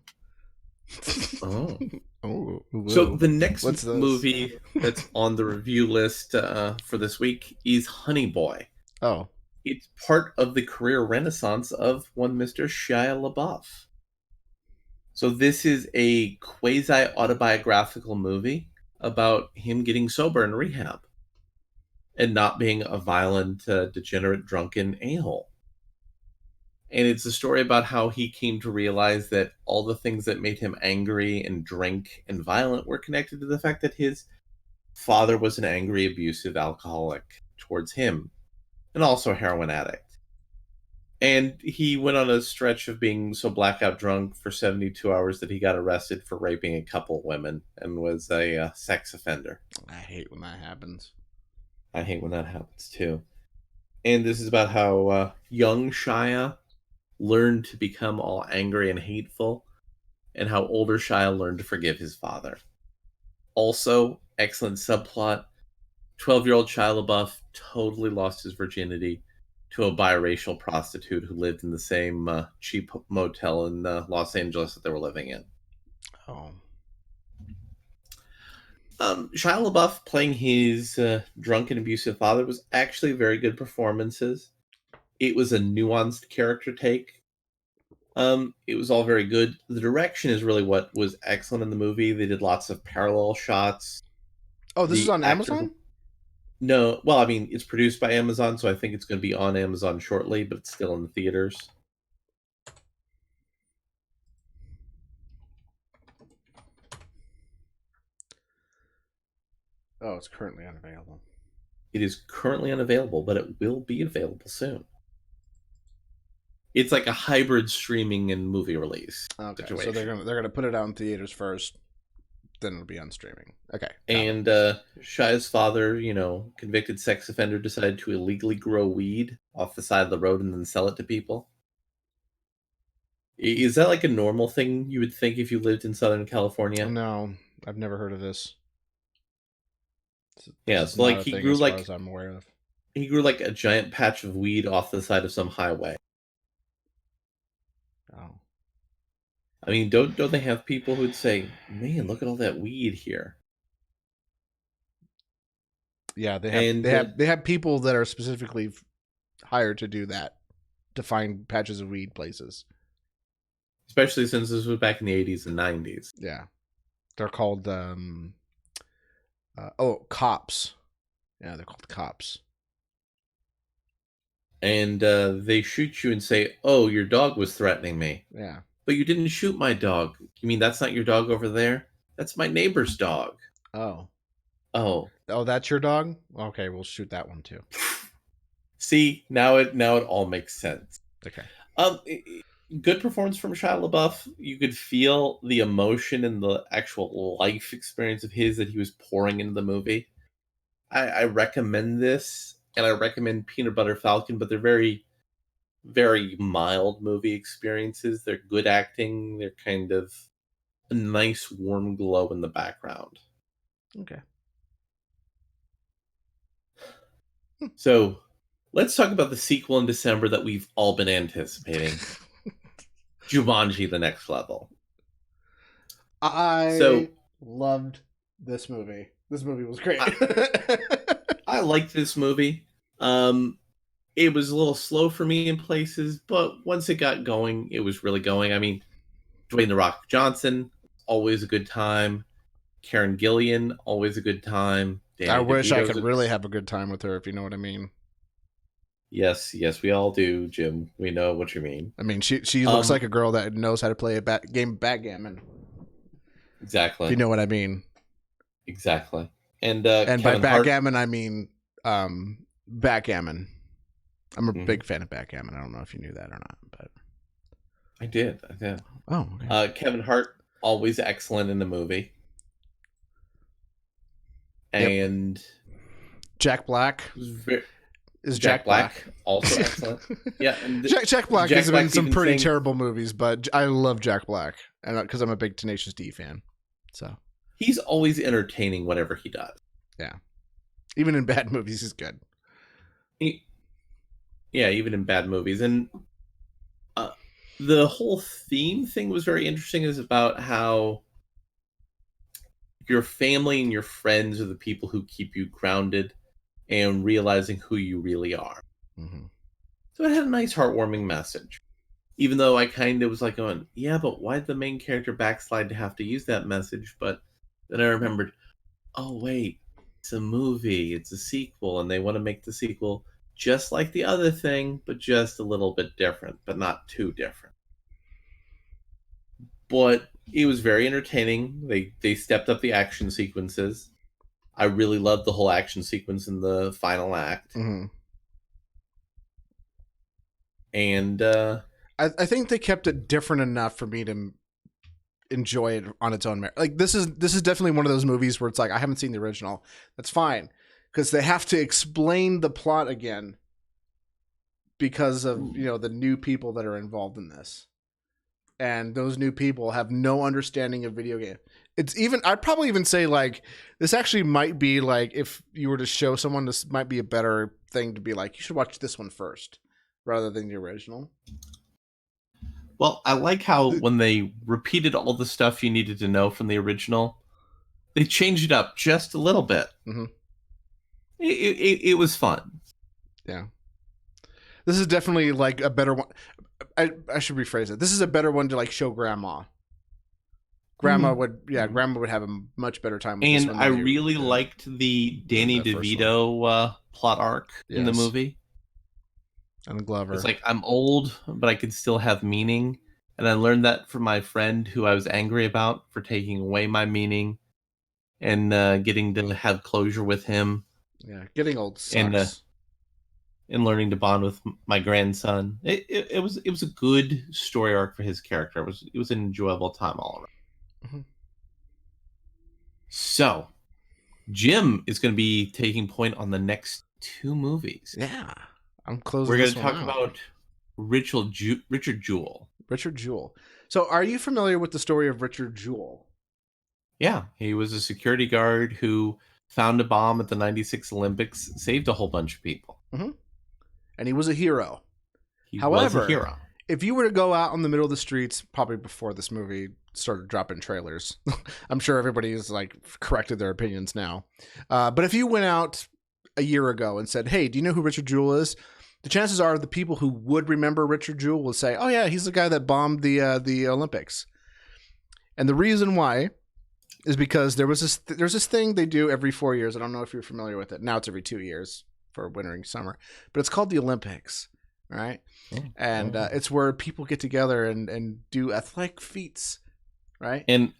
Oh. Oh. So the next movie that's on the review list for this week is Honey Boy. Oh. It's part of the career renaissance of one Mr. Shia LaBeouf. So this is a quasi-autobiographical movie about him getting sober in rehab and not being a violent, degenerate, drunken a-hole. And it's a story about how he came to realize that all the things that made him angry and drink and violent were connected to the fact that his father was an angry, abusive alcoholic towards him, and also a heroin addict. And he went on a stretch of being so blackout drunk for 72 hours that he got arrested for raping a couple women and was a sex offender. I hate when that happens. I hate when that happens too. And this is about how young Shia learned to become all angry and hateful, and how older Shia learned to forgive his father. Also, excellent subplot. 12-year-old Shia LaBeouf totally lost his virginity to a biracial prostitute who lived in the same cheap motel in Los Angeles that they were living in. Oh. Shia LaBeouf playing his drunken, abusive father was actually very good performances. It was a nuanced character take. It was all very good. The direction is really what was excellent in the movie. They did lots of parallel shots. Oh, this is on Amazon? No, well, I mean, it's produced by Amazon, so I think it's going to be on Amazon shortly, but it's still in the theaters. Oh, it's currently unavailable. It is currently unavailable, but it will be available soon. It's like a hybrid streaming and movie release Okay, so situation. they're gonna put it out in theaters first, then it'll be on streaming. Okay. And Shia's father, convicted sex offender, decided to illegally grow weed off the side of the road and then sell it to people. Is that like a normal thing you would think if you lived in Southern California? No, I've never heard of this. Yeah, This is so not like a he thing grew as far like as I'm aware of. he grew like a giant patch of weed off the side of some highway. Oh. I mean, don't they have people who'd say, "Man, look at all that weed here." Yeah, they have And they have people that are specifically hired to do that, to find patches of weed places. especially since this was back in the 80s and 90s. Yeah, they're called cops. Yeah, they're called cops. And they shoot you and say, "Oh, your dog was threatening me." Yeah. But you didn't shoot my dog. You mean that's not your dog over there? That's my neighbor's dog. Oh. Oh. Oh, that's your dog? Okay, we'll shoot that one too. See, now it all makes sense. Okay. Good performance from Shia LaBeouf. You could feel the emotion and the actual life experience of his that he was pouring into the movie. I recommend this, and I recommend Peanut Butter Falcon, but they're very, very mild movie experiences. They're good acting. They're kind of a nice warm glow in the background. Okay. So let's talk about the sequel in December that we've all been anticipating. Jumanji: The Next Level. I loved this movie. This movie was great. I liked this movie. It was a little slow for me in places, but once it got going, it was really going. I mean, Dwayne "The Rock" Johnson, always a good time. Karen Gillian, always a good time. I wish I could really have a good time with her, if you know what I mean. Yes, we all do, Jim. We know what you mean. I mean, she looks like a girl that knows how to play a game of backgammon. Exactly. If you know what I mean. Exactly. And by backgammon, I mean backgammon. I'm a big fan of backgammon. I don't know if you knew that or not, but I did. Oh, okay. Kevin Hart, always excellent in the movie. And Jack Black is Jack Black also excellent. Yeah, and Jack Black has been in some pretty terrible movies, but I love Jack Black, and because I'm a big Tenacious D fan, so he's always entertaining whatever he does. Yeah, even in bad movies, he's good. Yeah, even in bad movies, and the whole theme thing was very interesting. Is about how your family and your friends are the people who keep you grounded and realizing who you really are. Mm-hmm. So it had a nice heartwarming message. Even though I kind of was like going, yeah, but why'd the main character backslide to have to use that message? But then I remembered, oh, wait, it's a movie, it's a sequel, and they want to make the sequel just like the other thing, but just a little bit different, but not too different. But it was very entertaining. They stepped up the action sequences. I really loved the whole action sequence in the final act. Mm-hmm. And I think they kept it different enough for me to enjoy it on its own merit. Like this is definitely one of those movies where it's like I haven't seen the original. That's fine because they have to explain the plot again because of the new people that are involved in this. And those new people have no understanding of video game. It's even, I'd probably even say like, this actually might be like, if you were to show someone, this might be a better thing to be like, you should watch this one first rather than the original. Well, I like how when they repeated all the stuff you needed to know from the original, they changed it up just a little bit. Mm-hmm. It was fun. Yeah. This is definitely like a better one. I should rephrase it. This is a better one to like show grandma. Grandma would have a much better time with this one. And I really liked the Danny DeVito plot arc in the movie. And Glover. It's like, I'm old, but I can still have meaning. And I learned that from my friend who I was angry about for taking away my meaning. and getting to have closure with him. Yeah, getting old and sucks. and learning to bond with my grandson. It was a good story arc for his character. It was an enjoyable time all around. Mm-hmm. So, Jim is going to be taking point on the next two movies. Yeah, I'm closing. We're going to talk about Richard Jewell. Richard Jewell. So, are you familiar with the story of Richard Jewell? Yeah, he was a security guard who found a bomb at the '96 Olympics, saved a whole bunch of people. Mm-hmm. And he was a hero. However, was a hero. If you were to go out in the middle of the streets, probably before this movie started dropping trailers, I'm sure everybody has like corrected their opinions now. But if you went out a year ago and said, "Hey, do you know who Richard Jewell is?" The chances are the people who would remember Richard Jewell will say, "Oh yeah, he's the guy that bombed the Olympics." And the reason why is because there's this thing they do every 4 years. I don't know if you're familiar with it. Now it's every 2 years for winter and summer, but it's called the Olympics, right? And it's where people get together and do athletic feats, right? And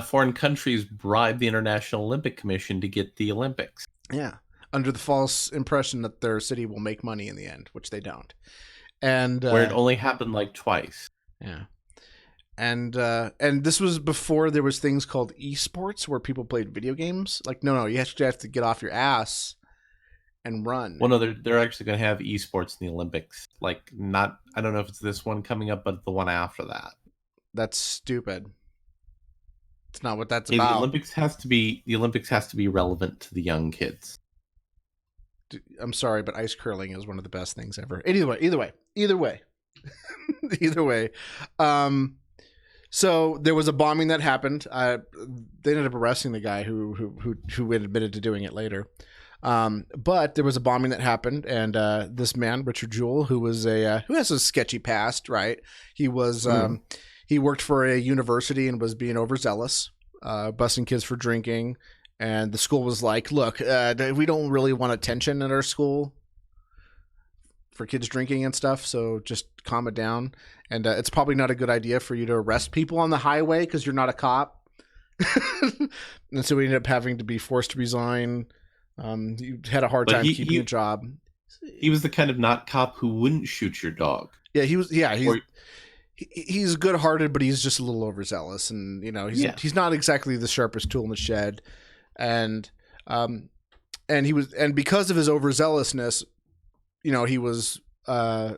foreign countries bribe the International Olympic Commission to get the Olympics. Yeah, under the false impression that their city will make money in the end, which they don't. And where it only happened like twice. Yeah. And this was before there was things called esports where people played video games. Like, no, you actually have to get off your ass and run. Well, no, they're actually going to have esports in the Olympics. Like, not, I don't know if it's this one coming up, but the one after that. That's stupid. It's not what that's about. The Olympics has to be relevant to the young kids. I'm sorry, but ice curling is one of the best things ever. Either way. So there was a bombing that happened. They ended up arresting the guy who admitted to doing it later. But there was a bombing that happened, and this man, Richard Jewell, who has a sketchy past, right? He was he worked for a university and was being overzealous, busting kids for drinking. And the school was like, "Look, we don't really want attention at our school for kids drinking and stuff, so just calm it down. And it's probably not a good idea for you to arrest people on the highway because you're not a cop." And so we ended up having to be forced to resign. He had a hard time keeping a job. He was the kind of not cop who wouldn't shoot your dog. Yeah, he was. Yeah, he's good-hearted, but he's just a little overzealous, and he's not exactly the sharpest tool in the shed. And because of his overzealousness, he was a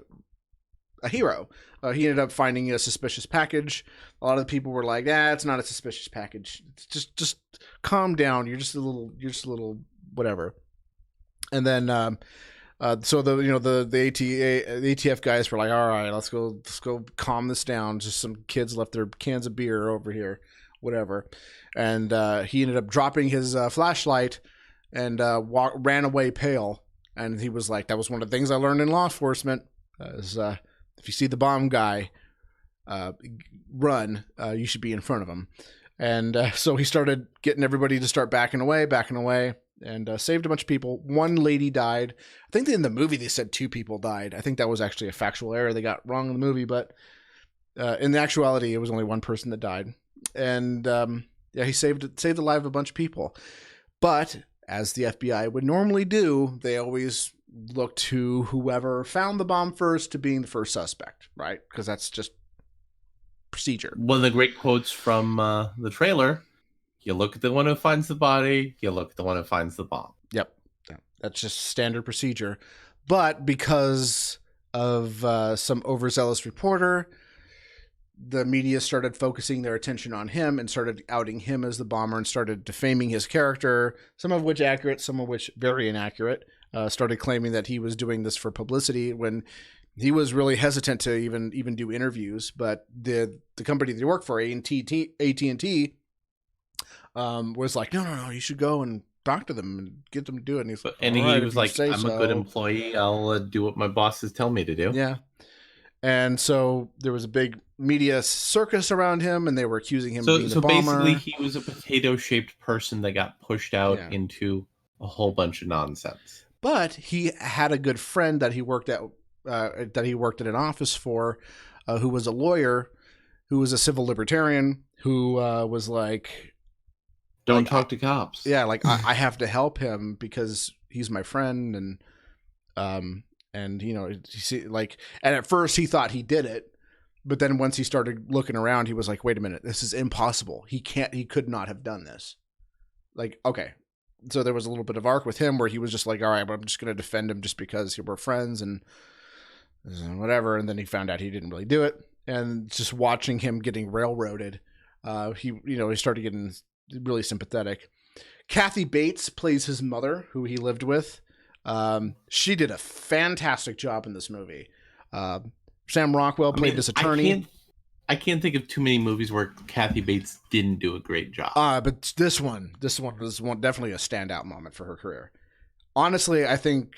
hero. He ended up finding a suspicious package. A lot of the people were like, it's not a suspicious package. It's just calm down. You're just a little whatever. And then, so the ATF guys were like, all right, let's go calm this down. Just some kids left their cans of beer over here, whatever. And he ended up dropping his flashlight and ran away pale. And he was like, that was one of the things I learned in law enforcement is if you see the bomb guy, run, you should be in front of him. And so he started getting everybody to start backing away, and saved a bunch of people. One lady died. I think in the movie they said 2 people died. I think that was actually a factual error they got wrong in the movie, but in the actuality, it was only one person that died. And he saved the life of a bunch of people. But as the FBI would normally do, they always look to whoever found the bomb first to being the first suspect, right? Because that's just procedure. One of the great quotes from the trailer: "You look at the one who finds the body, you look at the one who finds the bomb." Yep. That's just standard procedure. But because of some overzealous reporter, the media started focusing their attention on him and started outing him as the bomber and started defaming his character, some of which accurate, some of which very inaccurate. Started claiming that he was doing this for publicity when he was really hesitant to even do interviews. But the company they work for, AT&T, was like, no, you should go and talk to them and get them to do it. And he was like, I'm a good employee. I'll do what my bosses tell me to do. Yeah. And so there was a big media circus around him, and they were accusing him of being the bomber. So basically, he was a potato-shaped person that got pushed out into a whole bunch of nonsense. But he had a good friend that he worked at an office for, who was a lawyer, who was a civil libertarian, who was like, Don't talk to cops. Yeah, like I have to help him because he's my friend, and you know, and at first he thought he did it, but then once he started looking around, he was like, wait a minute, this is impossible. He could not have done this. Like, okay. So there was a little bit of arc with him where he was just like, all right, but I'm just going to defend him just because we're friends and whatever. And then he found out he didn't really do it. And just watching him getting railroaded, he started getting really sympathetic. Kathy Bates plays his mother, who he lived with. She did a fantastic job in this movie. Sam Rockwell played this attorney. I can't think of too many movies where Kathy Bates didn't do a great job. But this one was definitely a standout moment for her career. Honestly, I think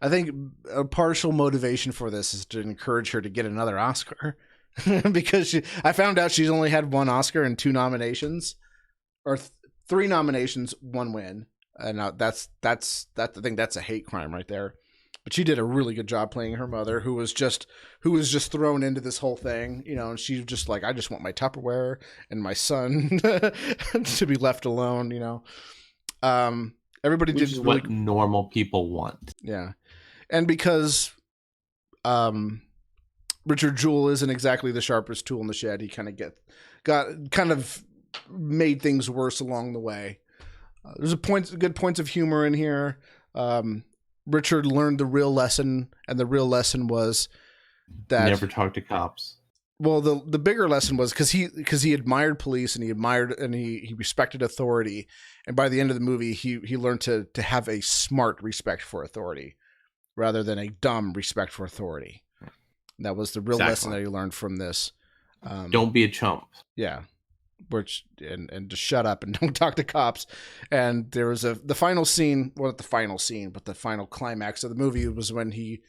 a partial motivation for this is to encourage her to get another Oscar, because I found out she's only had 1 Oscar and 2 nominations, or 3 nominations, 1 win, and I think that's a hate crime right there. But she did a really good job playing her mother, who was just thrown into this whole thing, you know. And she's just like, I just want my Tupperware and my son to be left alone, you know. Everybody Which did is really, what normal people want. Yeah, and because Richard Jewell isn't exactly the sharpest tool in the shed, he kind of made things worse along the way. There's good points of humor in here. Richard learned the real lesson, and the real lesson was that never talk to cops. Well, the bigger lesson was because he admired police, and he respected authority, and by the end of the movie, he learned to have a smart respect for authority rather than a dumb respect for authority. That was the real lesson that he learned from this. Don't be a chump. Yeah. And just shut up and don't talk to cops. And there was the final scene, well, not the final scene, but the final climax of the movie was when he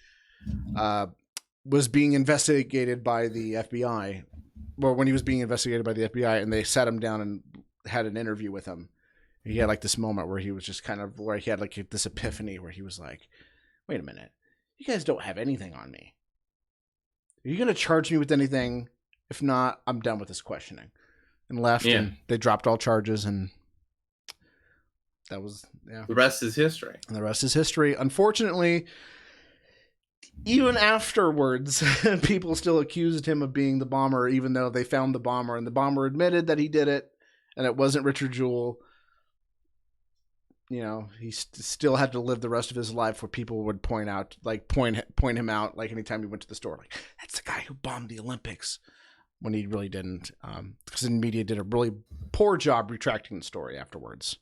was being investigated by the FBI. Well, when he was being investigated by the FBI, and they sat him down and had an interview with him. He had like this moment where he was just kind of, where he had like this epiphany where he was like, wait a minute, you guys don't have anything on me. Are you going to charge me with anything? If not, I'm done with this questioning. And left, and they dropped all charges, and that was, yeah. The rest is history. And the rest is history. Unfortunately, even afterwards, people still accused him of being the bomber, even though they found the bomber, and the bomber admitted that he did it, and it wasn't Richard Jewell. You know, he still had to live the rest of his life where people would point him out, like anytime he went to the store, like, that's the guy who bombed the Olympics. When he really didn't, because the media did a really poor job retracting the story afterwards.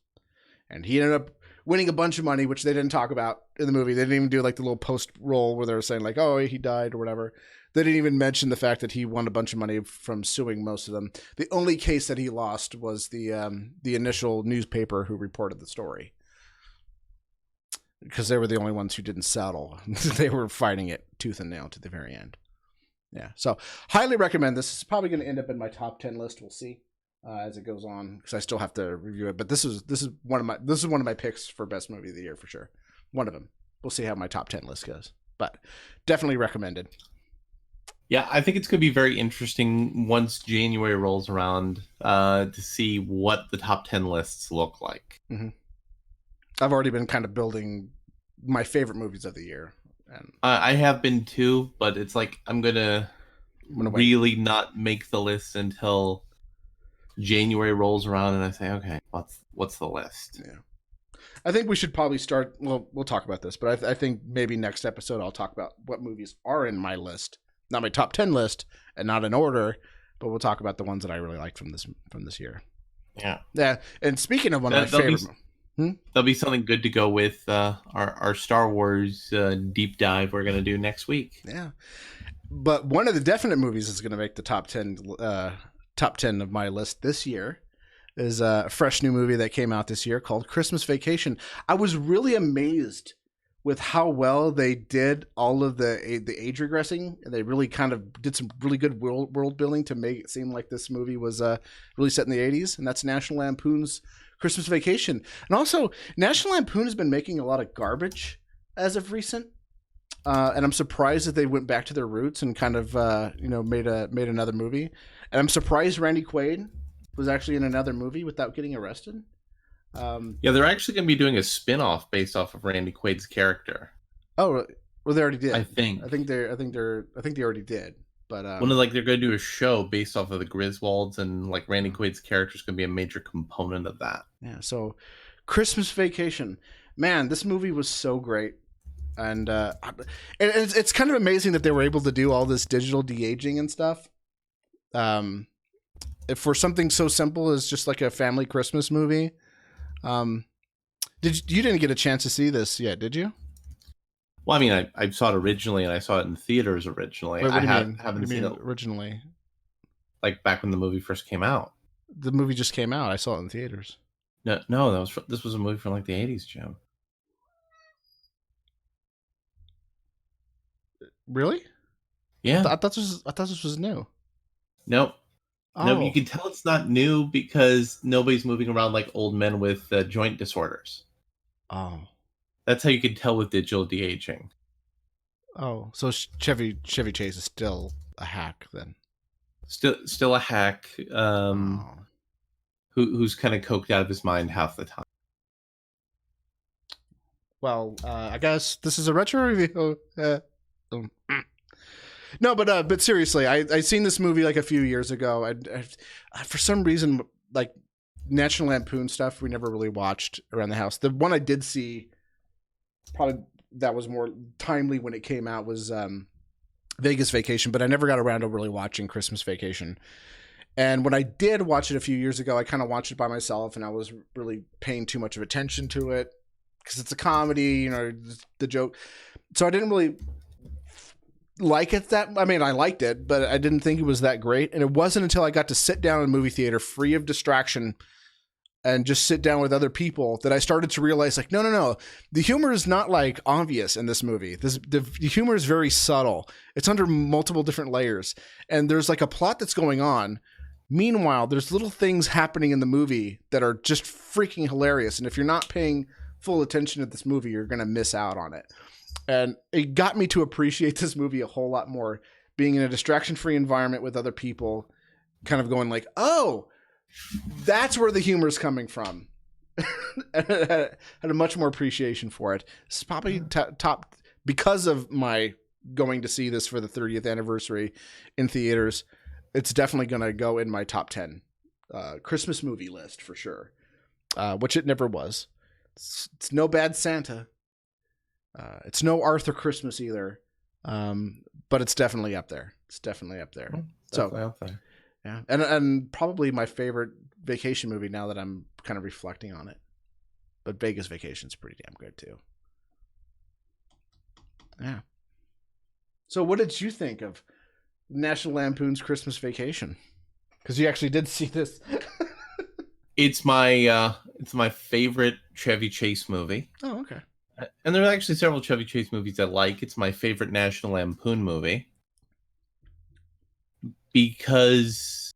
And he ended up winning a bunch of money, which they didn't talk about in the movie. They didn't even do like the little post roll where they were saying like, oh, he died or whatever. They didn't even mention the fact that he won a bunch of money from suing most of them. The only case that he lost was the initial newspaper who reported the story, because they were the only ones who didn't settle. They were fighting it tooth and nail to the very end. Yeah, so highly recommend this. It's probably going to end up in my top 10 list. We'll see as it goes on, because I still have to review it. But this is one of my picks for best movie of the year for sure. One of them. We'll see how my top 10 list goes, but definitely recommended. Yeah, I think it's going to be very interesting once January rolls around to see what the top 10 lists look like. Mm-hmm. I've already been kind of building my favorite movies of the year. And I have been too, but it's like I'm gonna really not make the list until January rolls around, and I say, okay, what's the list? Yeah, I think we should probably start. Well, we'll talk about this, but I think maybe next episode I'll talk about what movies are in my list, not my top 10 list, and not in order, but we'll talk about the ones that I really liked from this year. Yeah. And speaking of one of my favorite. There'll be something good to go with our Star Wars deep dive we're going to do next week. Yeah. But one of the definite movies that's going to make the top 10 of my list this year is a fresh new movie that came out this year called Christmas Vacation. I was really amazed with how well they did all of the age regressing. They really kind of did some really good world building to make it seem like this movie was really set in the 80s, and that's National Lampoon's Christmas Vacation. And also, National Lampoon has been making a lot of garbage as of recent, and I'm surprised that they went back to their roots and kind of made another movie. And I'm surprised Randy Quaid was actually in another movie without getting arrested. Yeah, they're actually going to be doing a spin-off based off of Randy Quaid's character. Oh, well, they already did. I think they already did. But they're going to do a show based off of the Griswolds, and like Randy Quaid's character is going to be a major component of that. Yeah. So, Christmas Vacation, man, this movie was so great, and it's kind of amazing that they were able to do all this digital de-aging and stuff. If for something so simple as just like a family Christmas movie. You didn't get a chance to see this yet, did you? Well, I mean, I saw it originally, and I saw it in theaters originally. Wait, haven't seen it originally. Like back when the movie first came out. The movie just came out. I saw it in theaters. No, this was a movie from like the 80s, Jim. Really? Yeah. I thought this was new. Nope. Oh. No, you can tell it's not new because nobody's moving around like old men with joint disorders. Oh. That's how you can tell with digital de-aging. Oh, so Chevy Chase is still a hack then? Still a hack. Who's kind of coked out of his mind half the time. Well, I guess this is a retro review. No, but seriously, I seen this movie like a few years ago. I for some reason, like National Lampoon stuff, we never really watched around the house. The one I did see, probably that was more timely when it came out, was Vegas Vacation, but I never got around to really watching Christmas Vacation. And when I did watch it a few years ago, I kind of watched it by myself, and I was really paying too much of attention to it because it's a comedy, the joke. So I didn't really like it I liked it, but I didn't think it was that great. And it wasn't until I got to sit down in a movie theater free of distraction and just sit down with other people that I started to realize, like, no. The humor is not like obvious in this movie. The humor is very subtle. It's under multiple different layers. And there's like a plot that's going on. Meanwhile, there's little things happening in the movie that are just freaking hilarious. And if you're not paying full attention to this movie, you're going to miss out on it. And it got me to appreciate this movie a whole lot more, being in a distraction-free environment with other people, kind of going like, oh, that's where the humor is coming from. And I had a much more appreciation for it. It's probably top, because of my going to see this for the 30th anniversary in theaters. It's definitely going to go in my top 10 Christmas movie list for sure, which it never was. It's no Bad Santa. It's no Arthur Christmas either, but it's definitely up there. Definitely up there. Yeah, and probably my favorite vacation movie now that I'm kind of reflecting on it. But Vegas Vacation's pretty damn good too. Yeah. So, what did you think of National Lampoon's Christmas Vacation? Because you actually did see this. It's my favorite Chevy Chase movie. Oh, okay. And there are actually several Chevy Chase movies I like. It's my favorite National Lampoon movie because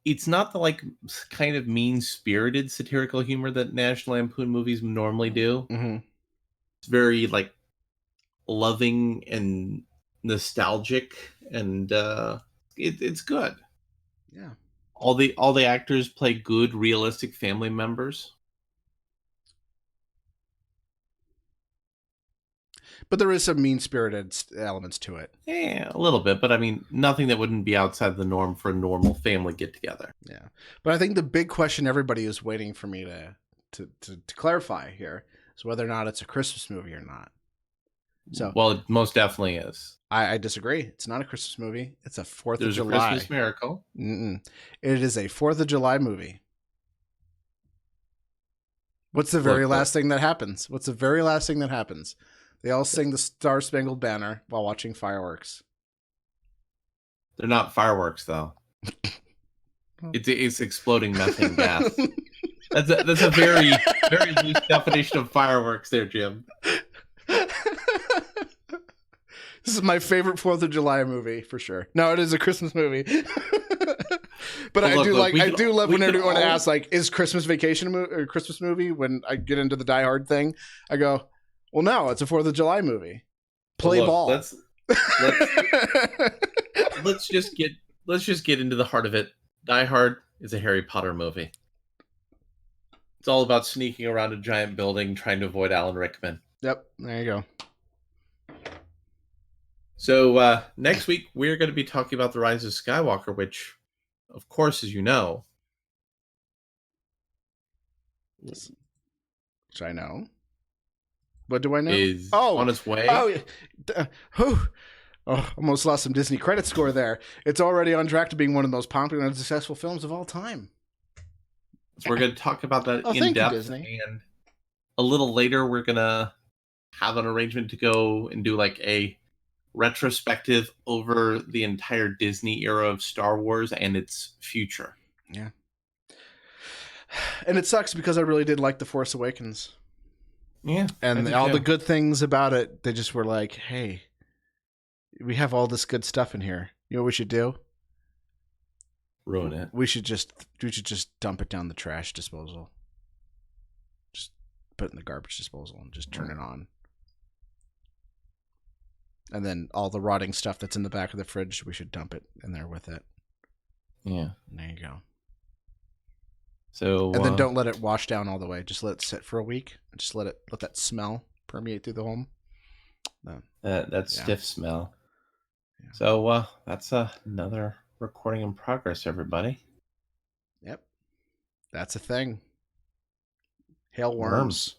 it's not the like kind of mean-spirited satirical humor that National Lampoon movies normally do. Mm-hmm. It's very like loving and nostalgic, and it's good. Yeah. All the actors play good, realistic family members. But there is some mean-spirited elements to it. Yeah, a little bit, but I mean, nothing that wouldn't be outside the norm for a normal family get-together. Yeah, but I think the big question everybody is waiting for me to clarify here is whether or not it's a Christmas movie or not. So, well, it most definitely is. I disagree. It's not a Christmas movie. It's a 4th of July. There's a Christmas miracle. It is a 4th of July movie. What's the very last thing that happens? They all sing the Star Spangled Banner while watching fireworks. They're not fireworks, though. It's exploding methane gas. That's a very, very loose definition of fireworks there, Jim. This is my favorite 4th of July movie for sure. No, it is a Christmas movie. But I do love when everyone asks, like, is Christmas Vacation a Christmas movie? When I get into the Die Hard thing, I go, well, no, it's a 4th of July movie. Play ball. Let's just get into the heart of it. Die Hard is a Harry Potter movie. It's all about sneaking around a giant building trying to avoid Alan Rickman. Yep, there you go. So next week, we're going to be talking about The Rise of Skywalker, which, of course, as you know... Which I know. What do I know? Is on its way. Almost lost some Disney credit score there. It's already on track to being one of the most popular and successful films of all time. So we're going to talk about that in depth. And a little later, we're going to have an arrangement to go and do like a retrospective over the entire Disney era of Star Wars and its future. Yeah. And it sucks because I really did like The Force Awakens. Yeah. And all the good things about it, they just were like, hey, we have all this good stuff in here. You know what we should do? Ruin it. We should just dump it down the trash disposal. Just put it in the garbage disposal and just turn it on. And then all the rotting stuff that's in the back of the fridge, we should dump it in there with it. Yeah. There you go. So and then don't let it wash down all the way. Just let it sit for a week. And just let that smell permeate through the home. That stiff smell. Yeah. So that's another recording in progress, everybody. Yep. That's a thing. Hail worms.